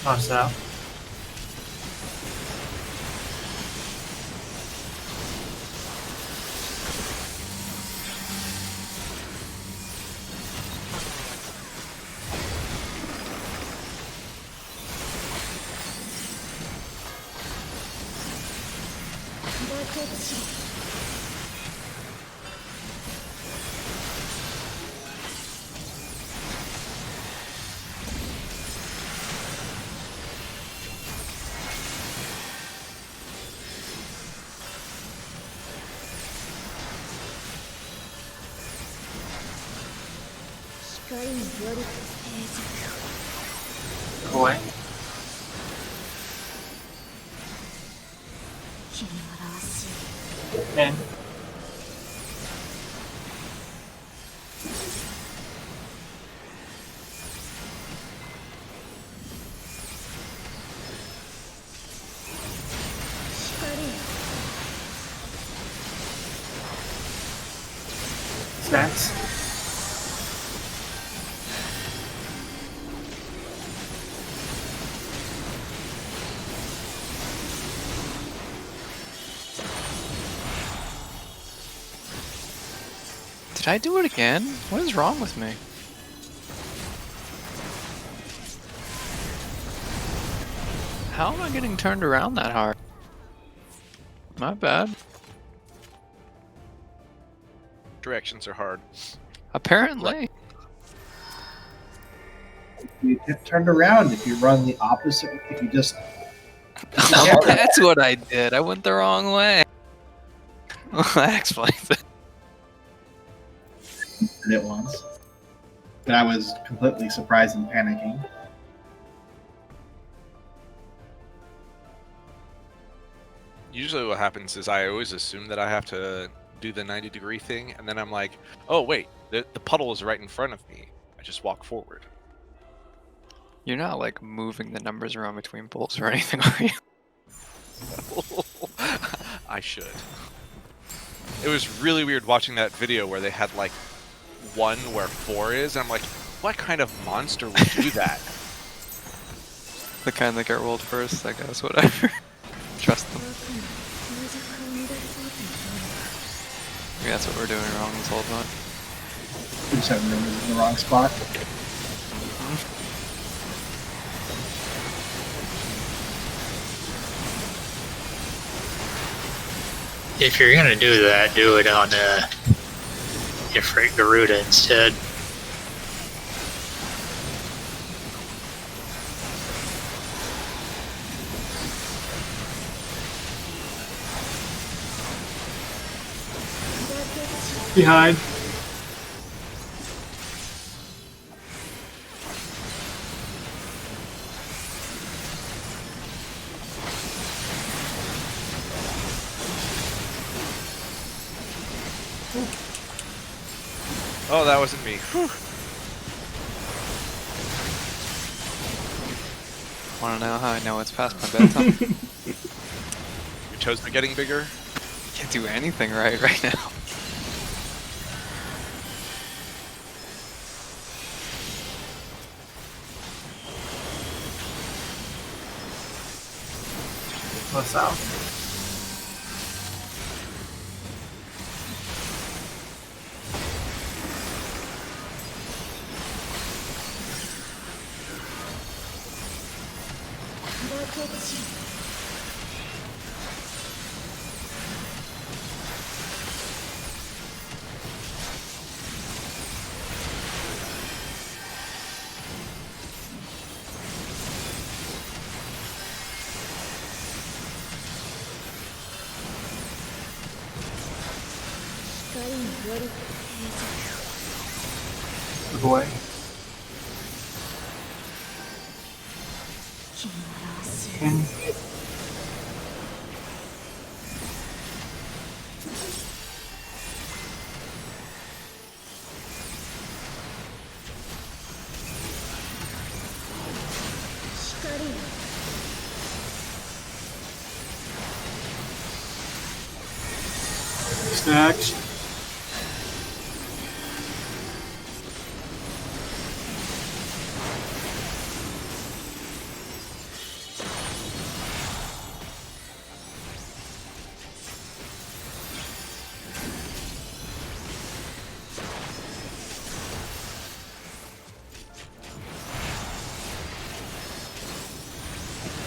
A: Toss out. Away. And stacks.
G: Did I do it again? What is wrong with me? How am I getting turned around that hard? My bad.
B: Directions are hard.
G: Apparently.
E: You get turned around if you run the opposite. If you just
G: Oh, that's what I did. I went the wrong way. Well, that explains it.
E: did it once, but I was completely surprised and panicking.
B: Usually what happens is I always assume that I have to do the 90-degree thing, and then I'm like, oh wait, the puddle is right in front of me. I just walk forward.
G: You're not like moving the numbers around between poles or anything, are you?
B: I should. It was really weird watching that video where they had like 1 where 4 is, and I'm like, what kind of monster would do that?
G: The kind that get rolled first, I guess, whatever. Trust them. Maybe that's what we're doing wrong this whole time.
E: We just have numbers in the wrong spot.
F: If you're gonna do that, do it on Ifrit Garuda instead.
A: Behind.
B: Oh, that wasn't me. Whew.
G: Wanna know how I know it's past my bedtime?
B: Your toes are getting bigger?
G: Can't do anything right now.
A: What's out? Move away. In. Stacks.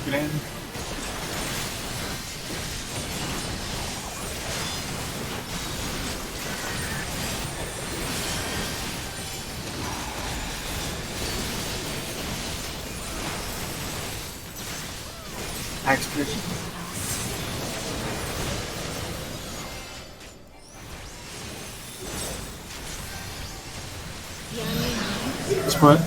A: Get in. Axe push. Split.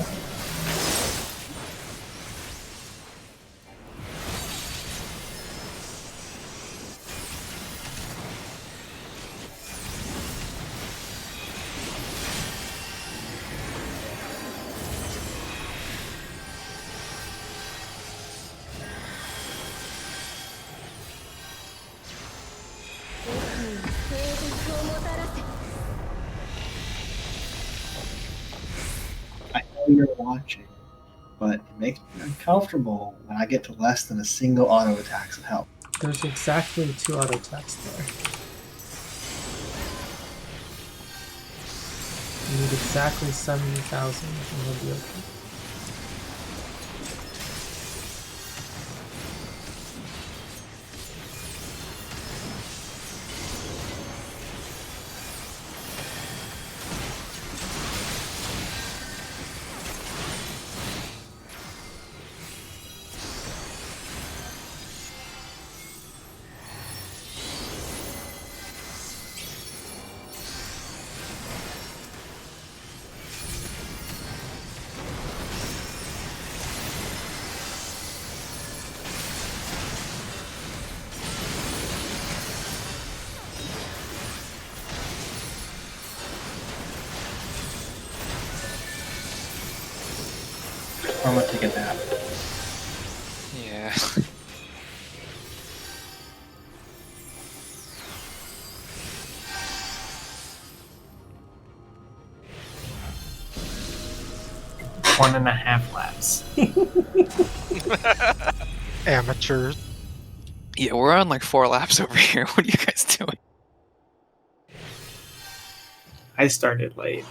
E: I know you're watching, but it makes me uncomfortable when I get to less than a single auto attacks of health.
D: There's exactly 2 auto attacks there. You need exactly 70,000 and you'll be okay.
E: I'm gonna take a nap.
G: Yeah.
A: One and a half laps.
I: Amateurs.
G: Yeah, we're on like 4 laps over here. What are you guys doing?
A: I started late.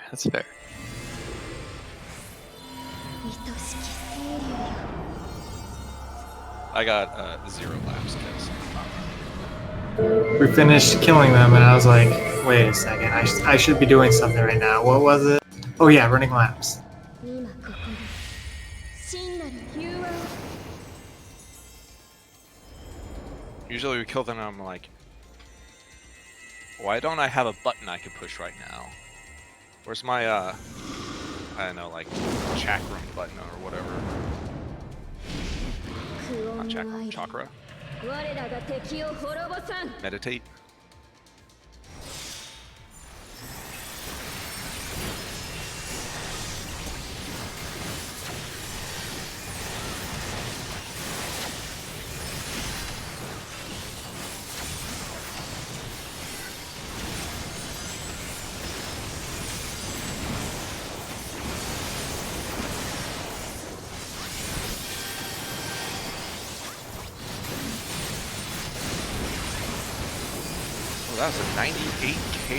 G: That's fair.
B: I got 0 laps, guys.
A: We finished killing them, and I was like, wait a second, I should be doing something right now. What was it? Oh yeah, running laps.
B: Usually we kill them and I'm like, why don't I have a button I could push right now? Where's my, I don't know, like, chakra button or whatever. Not chakra, chakra. Meditate. Oh, that was a 98k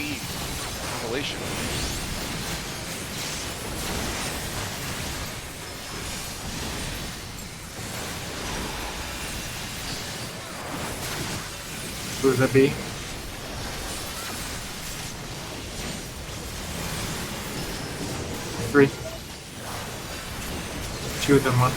B: compilation.
A: Who would that be? Three. 2 then 1.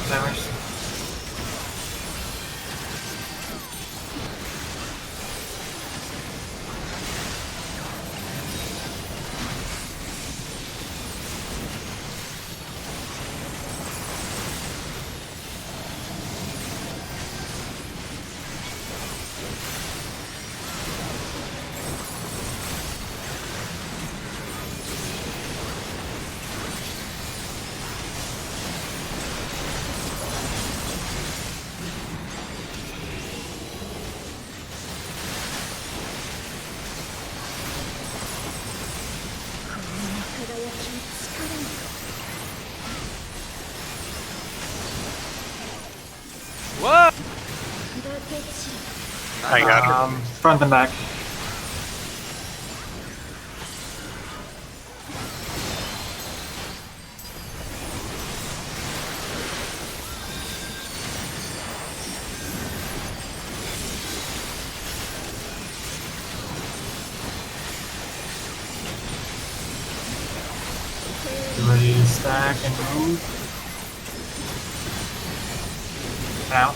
A: Timers.
F: I got her.
A: Front and back. Ready to stack and move. Out.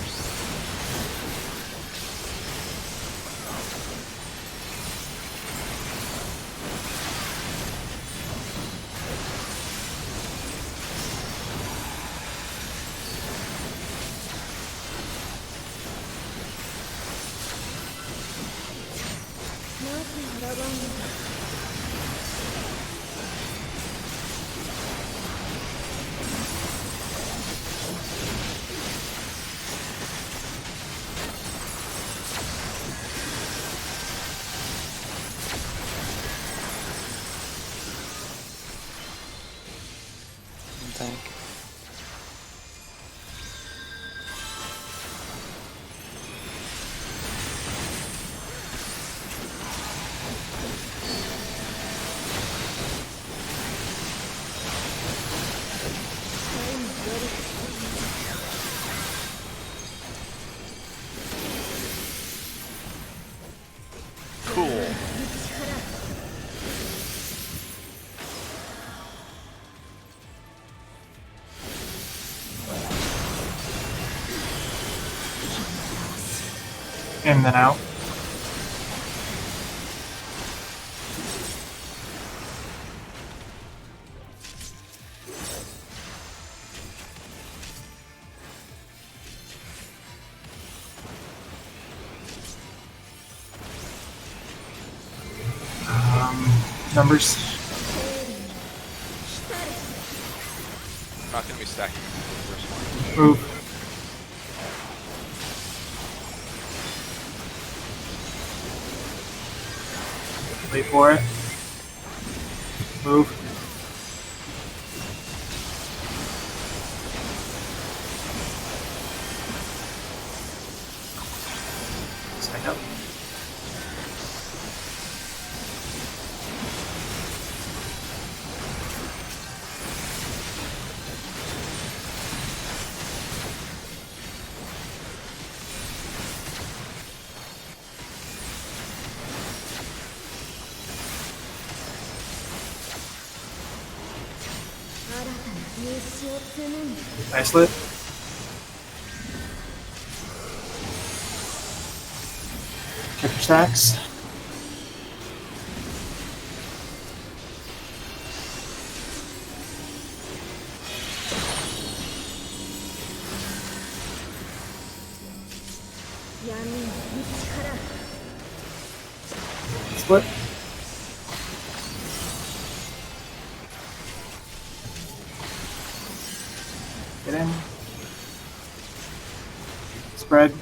G: Tank.
B: Cool.
A: In then out. Numbers.
B: I'm not gonna be stacking the first one.
A: Move. Wait for it. Move. Stack up. Isolate. Check your stacks. Split. Get in. Spread.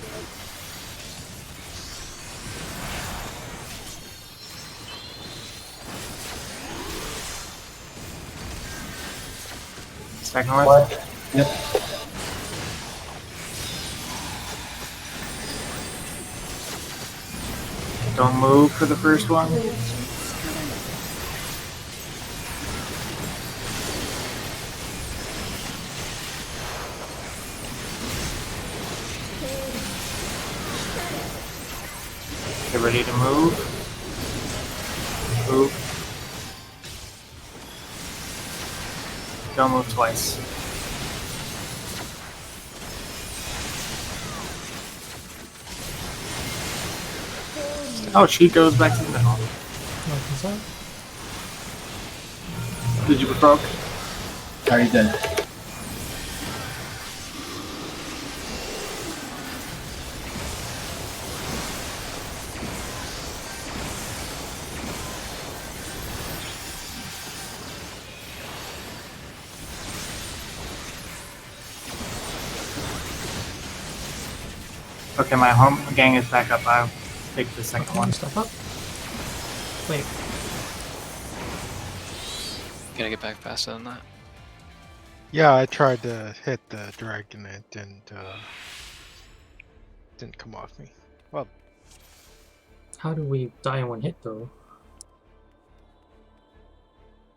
A: Stack north.
E: Yep.
A: Don't move for the first one. Get ready to move. Move. Don't move twice. Oh, she goes back to the middle. Did you provoke?
E: I already did.
A: Okay, my home gang is back up. I'll take the second one.
D: Step up. Wait.
G: Gotta get back faster than that.
I: Yeah, I tried to hit the dragon. It didn't. didn't come off me. Well,
D: How do we die in one hit though?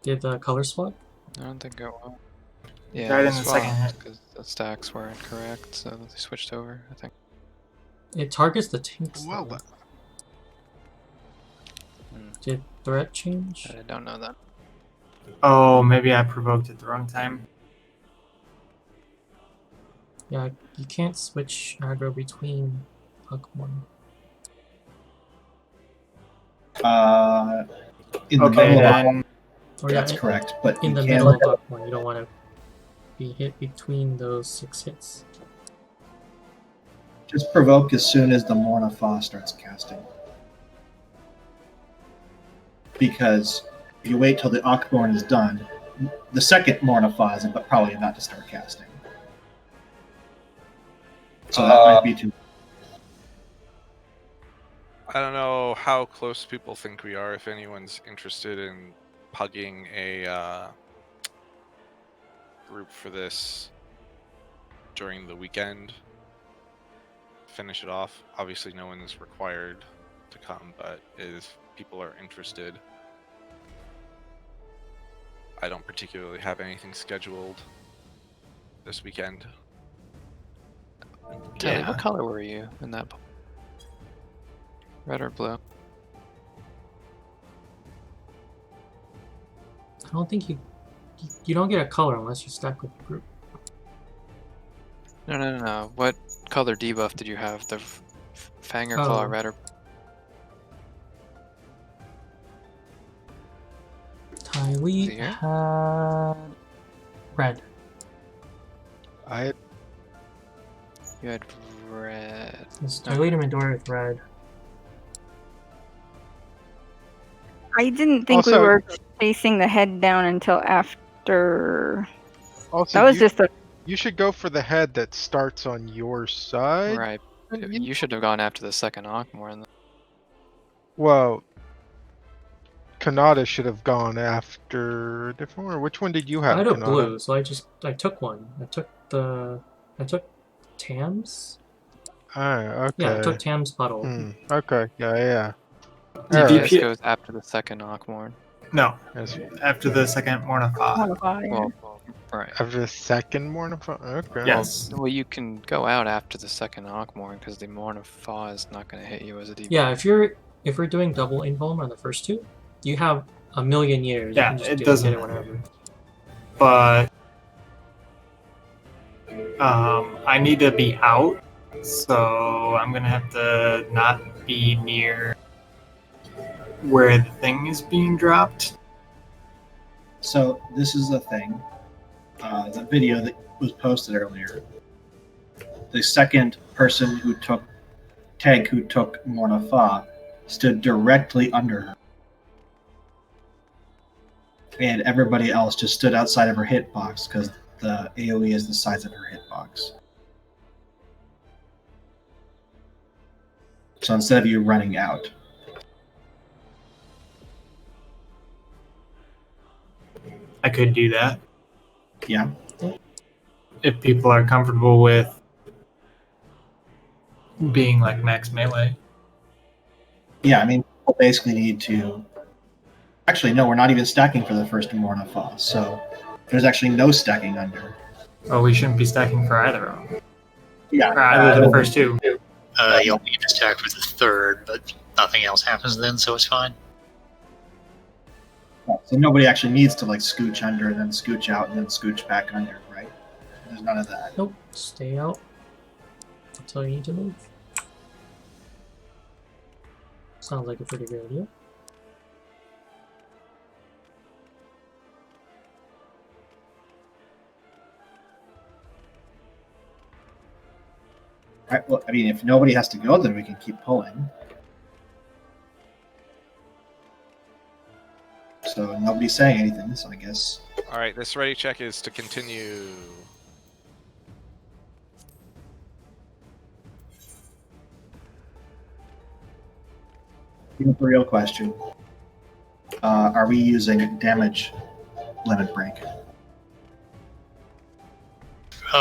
D: Did the color swap?
G: I don't think it will.
A: Died
G: Yeah,
A: in
G: they
A: the second hit.
G: swapped because the stacks weren't correct, so they switched over, I think.
D: It targets the tanks
I: well
D: though.
I: done.
D: Did threat change?
G: I don't know that.
A: Oh, maybe I provoked at the wrong time.
D: Yeah, you can't switch aggro between Pokemon.
E: In the
A: Okay,
E: middle of
A: then
D: Or yeah,
E: that's correct, but
D: in
E: you
D: the
E: can
D: middle of Pokemon, you don't want to be hit between those 6 hits.
E: just provoke as soon as the Morna Fa starts casting. Because if you wait till the Akborn is done, the second Morna Fa is probably about to start casting. So that might be too.
B: I don't know how close people think we are. If anyone's interested in pugging a group for this during the weekend, finish it off. Obviously, no one is required to come, but if people are interested, I don't particularly have anything scheduled this weekend.
G: Tally,
A: Yeah.
G: what color were you in that? Red or blue?
D: I don't think you don't get a color unless you stack with the group.
G: No. What color debuff did you have? The Fang or Claw,
D: Oh.
G: red or...
D: We
G: See here?
D: had red.
I: I
G: You had red.
D: It's
G: Okay.
D: Tylee Midori with red.
H: I didn't think we
I: Also-
H: were chasing the head down until after.
I: also
H: That was
I: you,
H: just a.
I: you should go for the head that starts on your side.
G: Right.
I: You-
G: You should have gone after the second Aquamore.
I: Well, Kanata should have gone after a different one. Which one did you have,
D: I had a
I: Kanata?
D: blue, so I took one. I took Tam's.
I: Oh, okay.
D: Yeah, I took Tam's puddle.
I: Okay, yeah.
A: The
I: Alright.
G: This
A: DP
G: goes after the second Aquamore.
A: no,
I: Yes.
A: after the second Morna Fa.
G: Well, right.
I: After the second Mornifa? Okay.
A: Yes.
G: Well, you can go out after the second Aquamore because the Mornifa is not going to hit you as a debuff.
D: Yeah, if we're doing double invuln on the first two, you have a million years.
A: Yeah,
D: you can just
A: it
D: get
A: doesn't
D: it whenever.
A: But I need to be out, so I'm gonna have to not be near where the thing is being dropped.
E: So this is the thing. The video that was posted earlier. The second person who took Morna Fa stood directly under her. And everybody else just stood outside of her hitbox because the AoE is the size of her hitbox. So instead of you running out,
A: I could do that
E: yeah,
A: if people are comfortable with being like max melee.
E: yeah. I mean, people basically need to. Actually, no, we're not even stacking for the first Morna Fa, so there's actually no stacking under.
A: Oh, we shouldn't be stacking for either of them.
E: Yeah,
A: Or either of the first two.
F: You only need to stack for the third, but nothing else happens then, so it's fine.
E: So nobody actually needs to like scooch under and then scooch out and then scooch back under, right? There's none of that.
D: Nope, stay out until you need to move. Sounds like a pretty good idea.
E: Right, well, I mean, if nobody has to go, then we can keep pulling. So nobody's saying anything, so I guess.
B: All right, this ready check is to continue.
E: Here's the real question. Are we using damage limit break?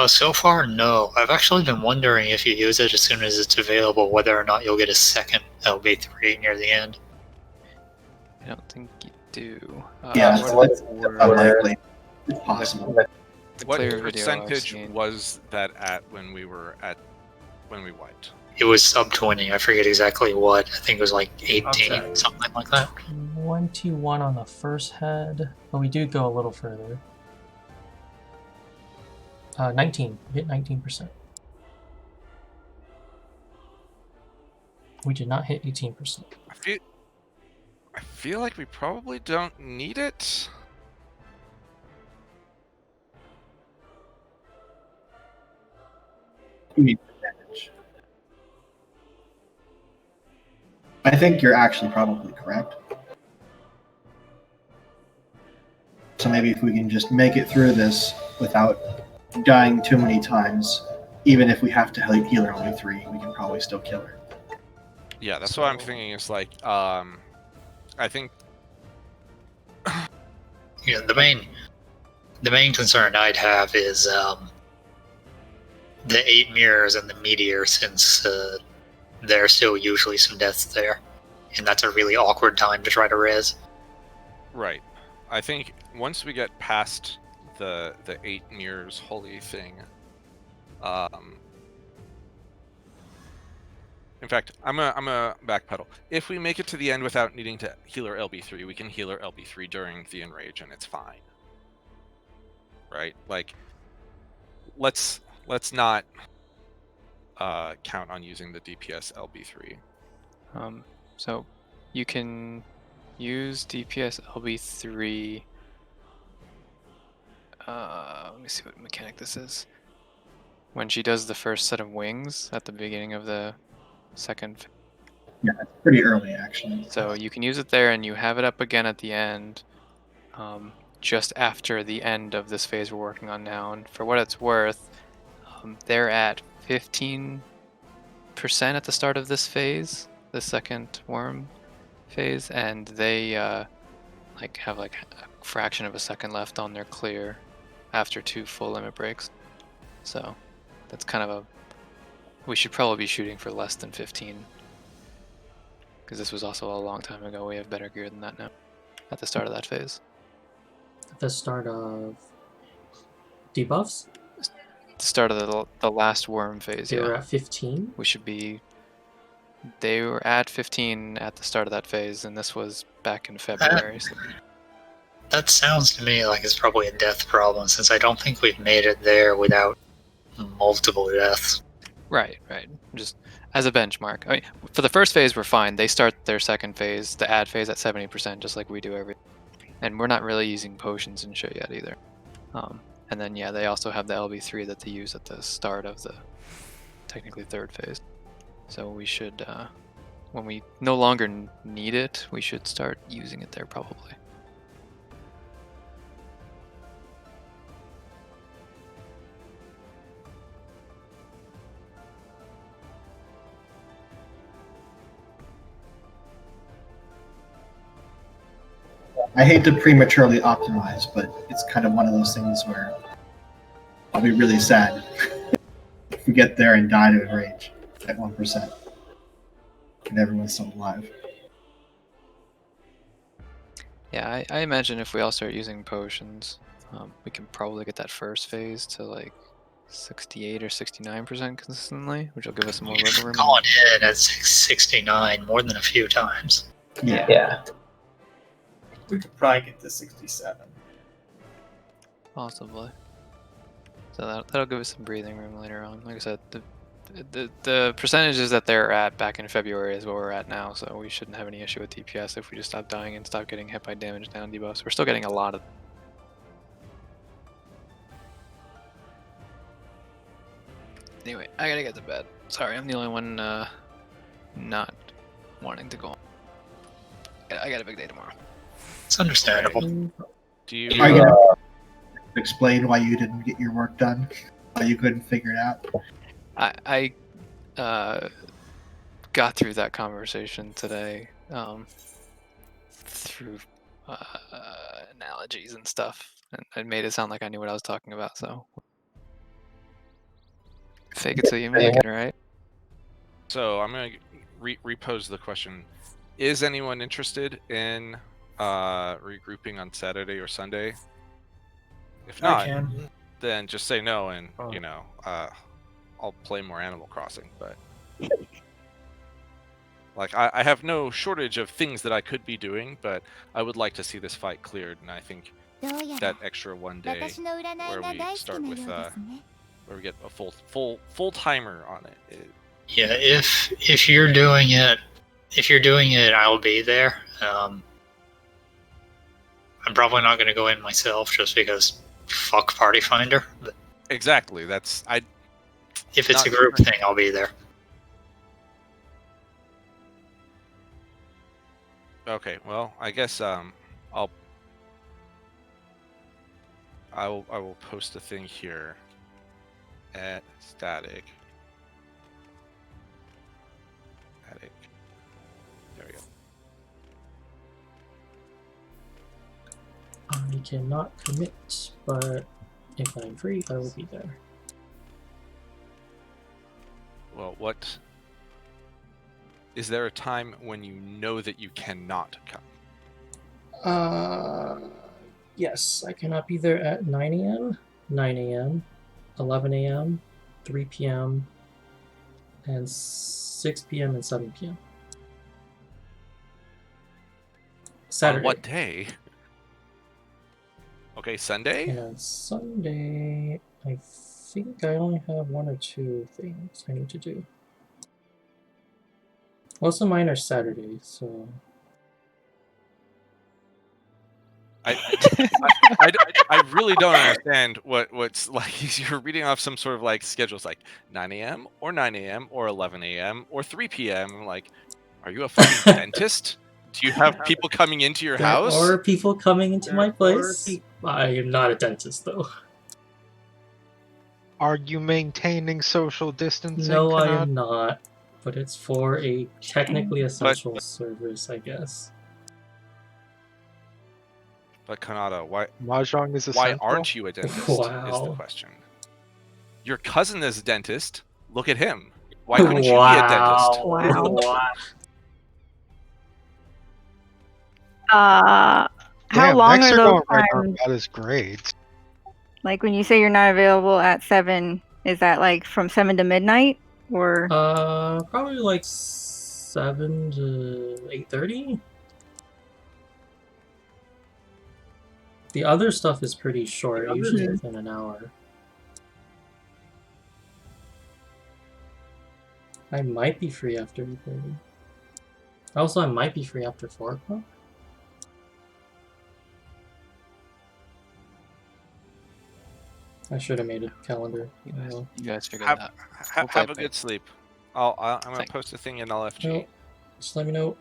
F: So far, no. I've actually been wondering if you use it as soon as it's available, whether or not you'll get a second LB3 near the end.
G: I don't think you do.
E: Yeah,
G: what
E: it's
G: were
E: unlikely. It's possible.
G: the
B: What
G: clear video I've
B: percentage
G: seen?
B: was that at when we wiped?
F: It was sub 20. I forget exactly what. I think it was like
D: I'll
F: 18,
D: check.
F: something like that.
D: 21 on the first head, but we do go a little further. 19. We hit 19%. We did not hit 18%.
B: I feel like we probably don't need it.
E: You need advantage. I think you're actually probably correct. So maybe if we can just make it through this without dying too many times, even if we have to heal her only 3, we can probably still kill her.
B: Yeah, that's what I'm thinking. Is like, I think.
F: Yeah, the main concern I'd have is the 8 mirrors and the meteor, since there are still usually some deaths there, and that's a really awkward time to try to res.
B: Right. I think once we get past the 8 mirrors holy thing, in fact, I'm a backpedal. If we make it to the end without needing to heal our LB3, we can heal our LB3 during the enrage, and it's fine. Right? Like, let's not count on using the DPS LB3.
G: So you can use DPS LB3. Let me see what mechanic this is. When she does the first set of wings at the beginning of the second.
E: Yeah, it's pretty early actually.
G: So you can use it there, and you have it up again at the end, just after the end of this phase we're working on now. And for what it's worth, they're at 15% at the start of this phase, the second worm phase, and they have like a fraction of a second left on their clear after 2 full limit breaks. So that's kind of we should probably be shooting for less than 15, because this was also a long time ago. We have better gear than that now at the start of that phase.
D: At the start of debuffs,
G: The start of the last worm phase.
D: they were at 15.
G: We should be. They were at 15 at the start of that phase, and this was back in February. So.
F: That sounds to me like it's probably a death problem, since I don't think we've made it there without multiple deaths.
G: Right. Just as a benchmark. I mean, for the first phase, we're fine. They start their second phase, the add phase, at 70%, just like we do every. And we're not really using potions and shit yet either. And then yeah, they also have the LB3 that they use at the start of the technically third phase. So we should, when we no longer need it, we should start using it there probably.
E: I hate to prematurely optimize, but it's kind of one of those things where I'll be really sad if we get there and die to enrage at 1%. And everyone's still alive.
G: Yeah, I imagine if we all start using potions, we can probably get that first phase to like 68 or 69% consistently, which will give us more wiggle room.
F: Gone in at 69 more than a few times.
A: Yeah. We could probably get to 67.
G: Possibly. So that'll give us some breathing room later on. Like I said, the percentages that they're at back in February is what we're at now, so we shouldn't have any issue with DPS if we just stop dying and stop getting hit by damage down debuffs. We're still getting a lot of. Anyway, I gotta get to bed. Sorry, I'm the only one not wanting to go on. I got a big day tomorrow.
F: It's understandable.
B: Do you?
E: Are you gonna explain why you didn't get your work done? Why you couldn't figure it out?
G: I got through that conversation today through analogies and stuff, and it made it sound like I knew what I was talking about. So Fake it till you make it, right?
B: So I'm gonna repose the question: is anyone interested in regrouping on Saturday or Sunday? If
A: I
B: not,
A: can.
B: then just say no, and
I: Oh.
B: I'll play more Animal Crossing. But like, I have no shortage of things that I could be doing, but I would like to see this fight cleared, and I think that extra one day where we start with where we get a full timer on it.
F: Yeah, if you're doing it, I'll be there. I'm probably not going to go in myself just because fuck Party Finder. But
B: Exactly.
F: if it's
B: not
F: a group
B: sure.
F: thing, I'll be there.
B: Okay. Well, I guess I will post a thing here at static. There we go.
D: I cannot commit, but if I'm free, I will be there.
B: Well, what is there a time when you know that you cannot come?
D: Yes, I cannot be there at 9 a.m., 9 a.m., 11 a.m., 3 p.m., and 6 p.m. and 7 p.m. Saturday.
B: On what day? Okay, Sunday?
D: And Sunday, I think I only have 1 or 2 things I need to do. Most of mine are Saturdays, so...
B: I really don't understand what's like. You're reading off some sort of like schedules, like 9 a.m. or 9 a.m. or 11 a.m. or 3 p.m. Like, are you a fucking dentist? Do you have people coming into your house?
D: There are people coming into my place. I am not a dentist, though.
I: Are you maintaining social distancing?
D: No, I
I: Kanad?
D: am not. But it's for a technically essential service, I guess.
B: But Kanata, why
I: Mahjong is
B: why
I: essential?
B: aren't you a dentist? Is the
D: Wow.
B: question. Your cousin is a dentist. Look at him. Why couldn't you be a dentist?
H: Wow. How
I: Damn,
H: long
I: next
H: are
I: you're
H: those
I: going right on
H: times?
I: about his grades.
H: Like when you say you're not available at 7, is that like from 7 to midnight, or?
D: Probably like 7 to 8:30. The other stuff is pretty short, usually within an hour. I might be free after 8:30. Also, I might be free after 4 o'clock. I should have made a calendar.
G: You guys figure
B: Have,
G: it out.
B: have a good sleep. I'm gonna post a thing in LFG.
D: No, just let me know.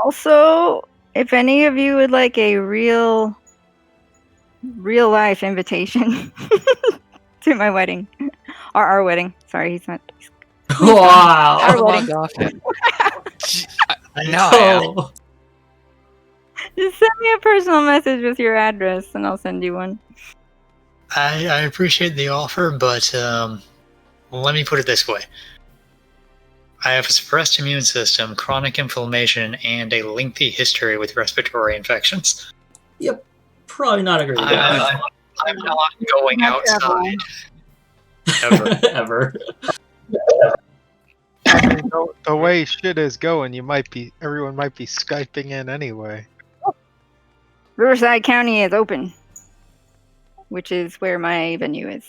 H: Also, if any of you would like a real life invitation to my wedding, or our wedding. Sorry, he's not.
D: Wow!
H: Our
G: haven't
H: wedding.
G: logged off yet.
D: No!
H: Just send me a personal message with your address, and I'll send you one.
F: I appreciate the offer, but let me put it this way. I have a suppressed immune system, chronic inflammation, and a lengthy history with respiratory infections.
D: Yep, probably not a great idea.
F: I'm not going outside. Ever.
D: Ever.
I: I mean, the way shit is going, everyone might be Skyping in anyway.
H: Riverside County is open, which is where my venue is.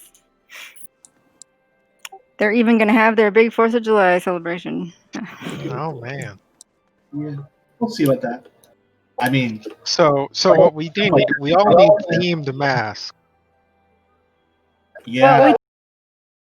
H: They're even going to have their big 4th of July celebration.
I: Oh man.
E: Yeah, we'll see about that. I mean,
I: So what we do need, we all need themed masks.
E: yeah.
H: Well,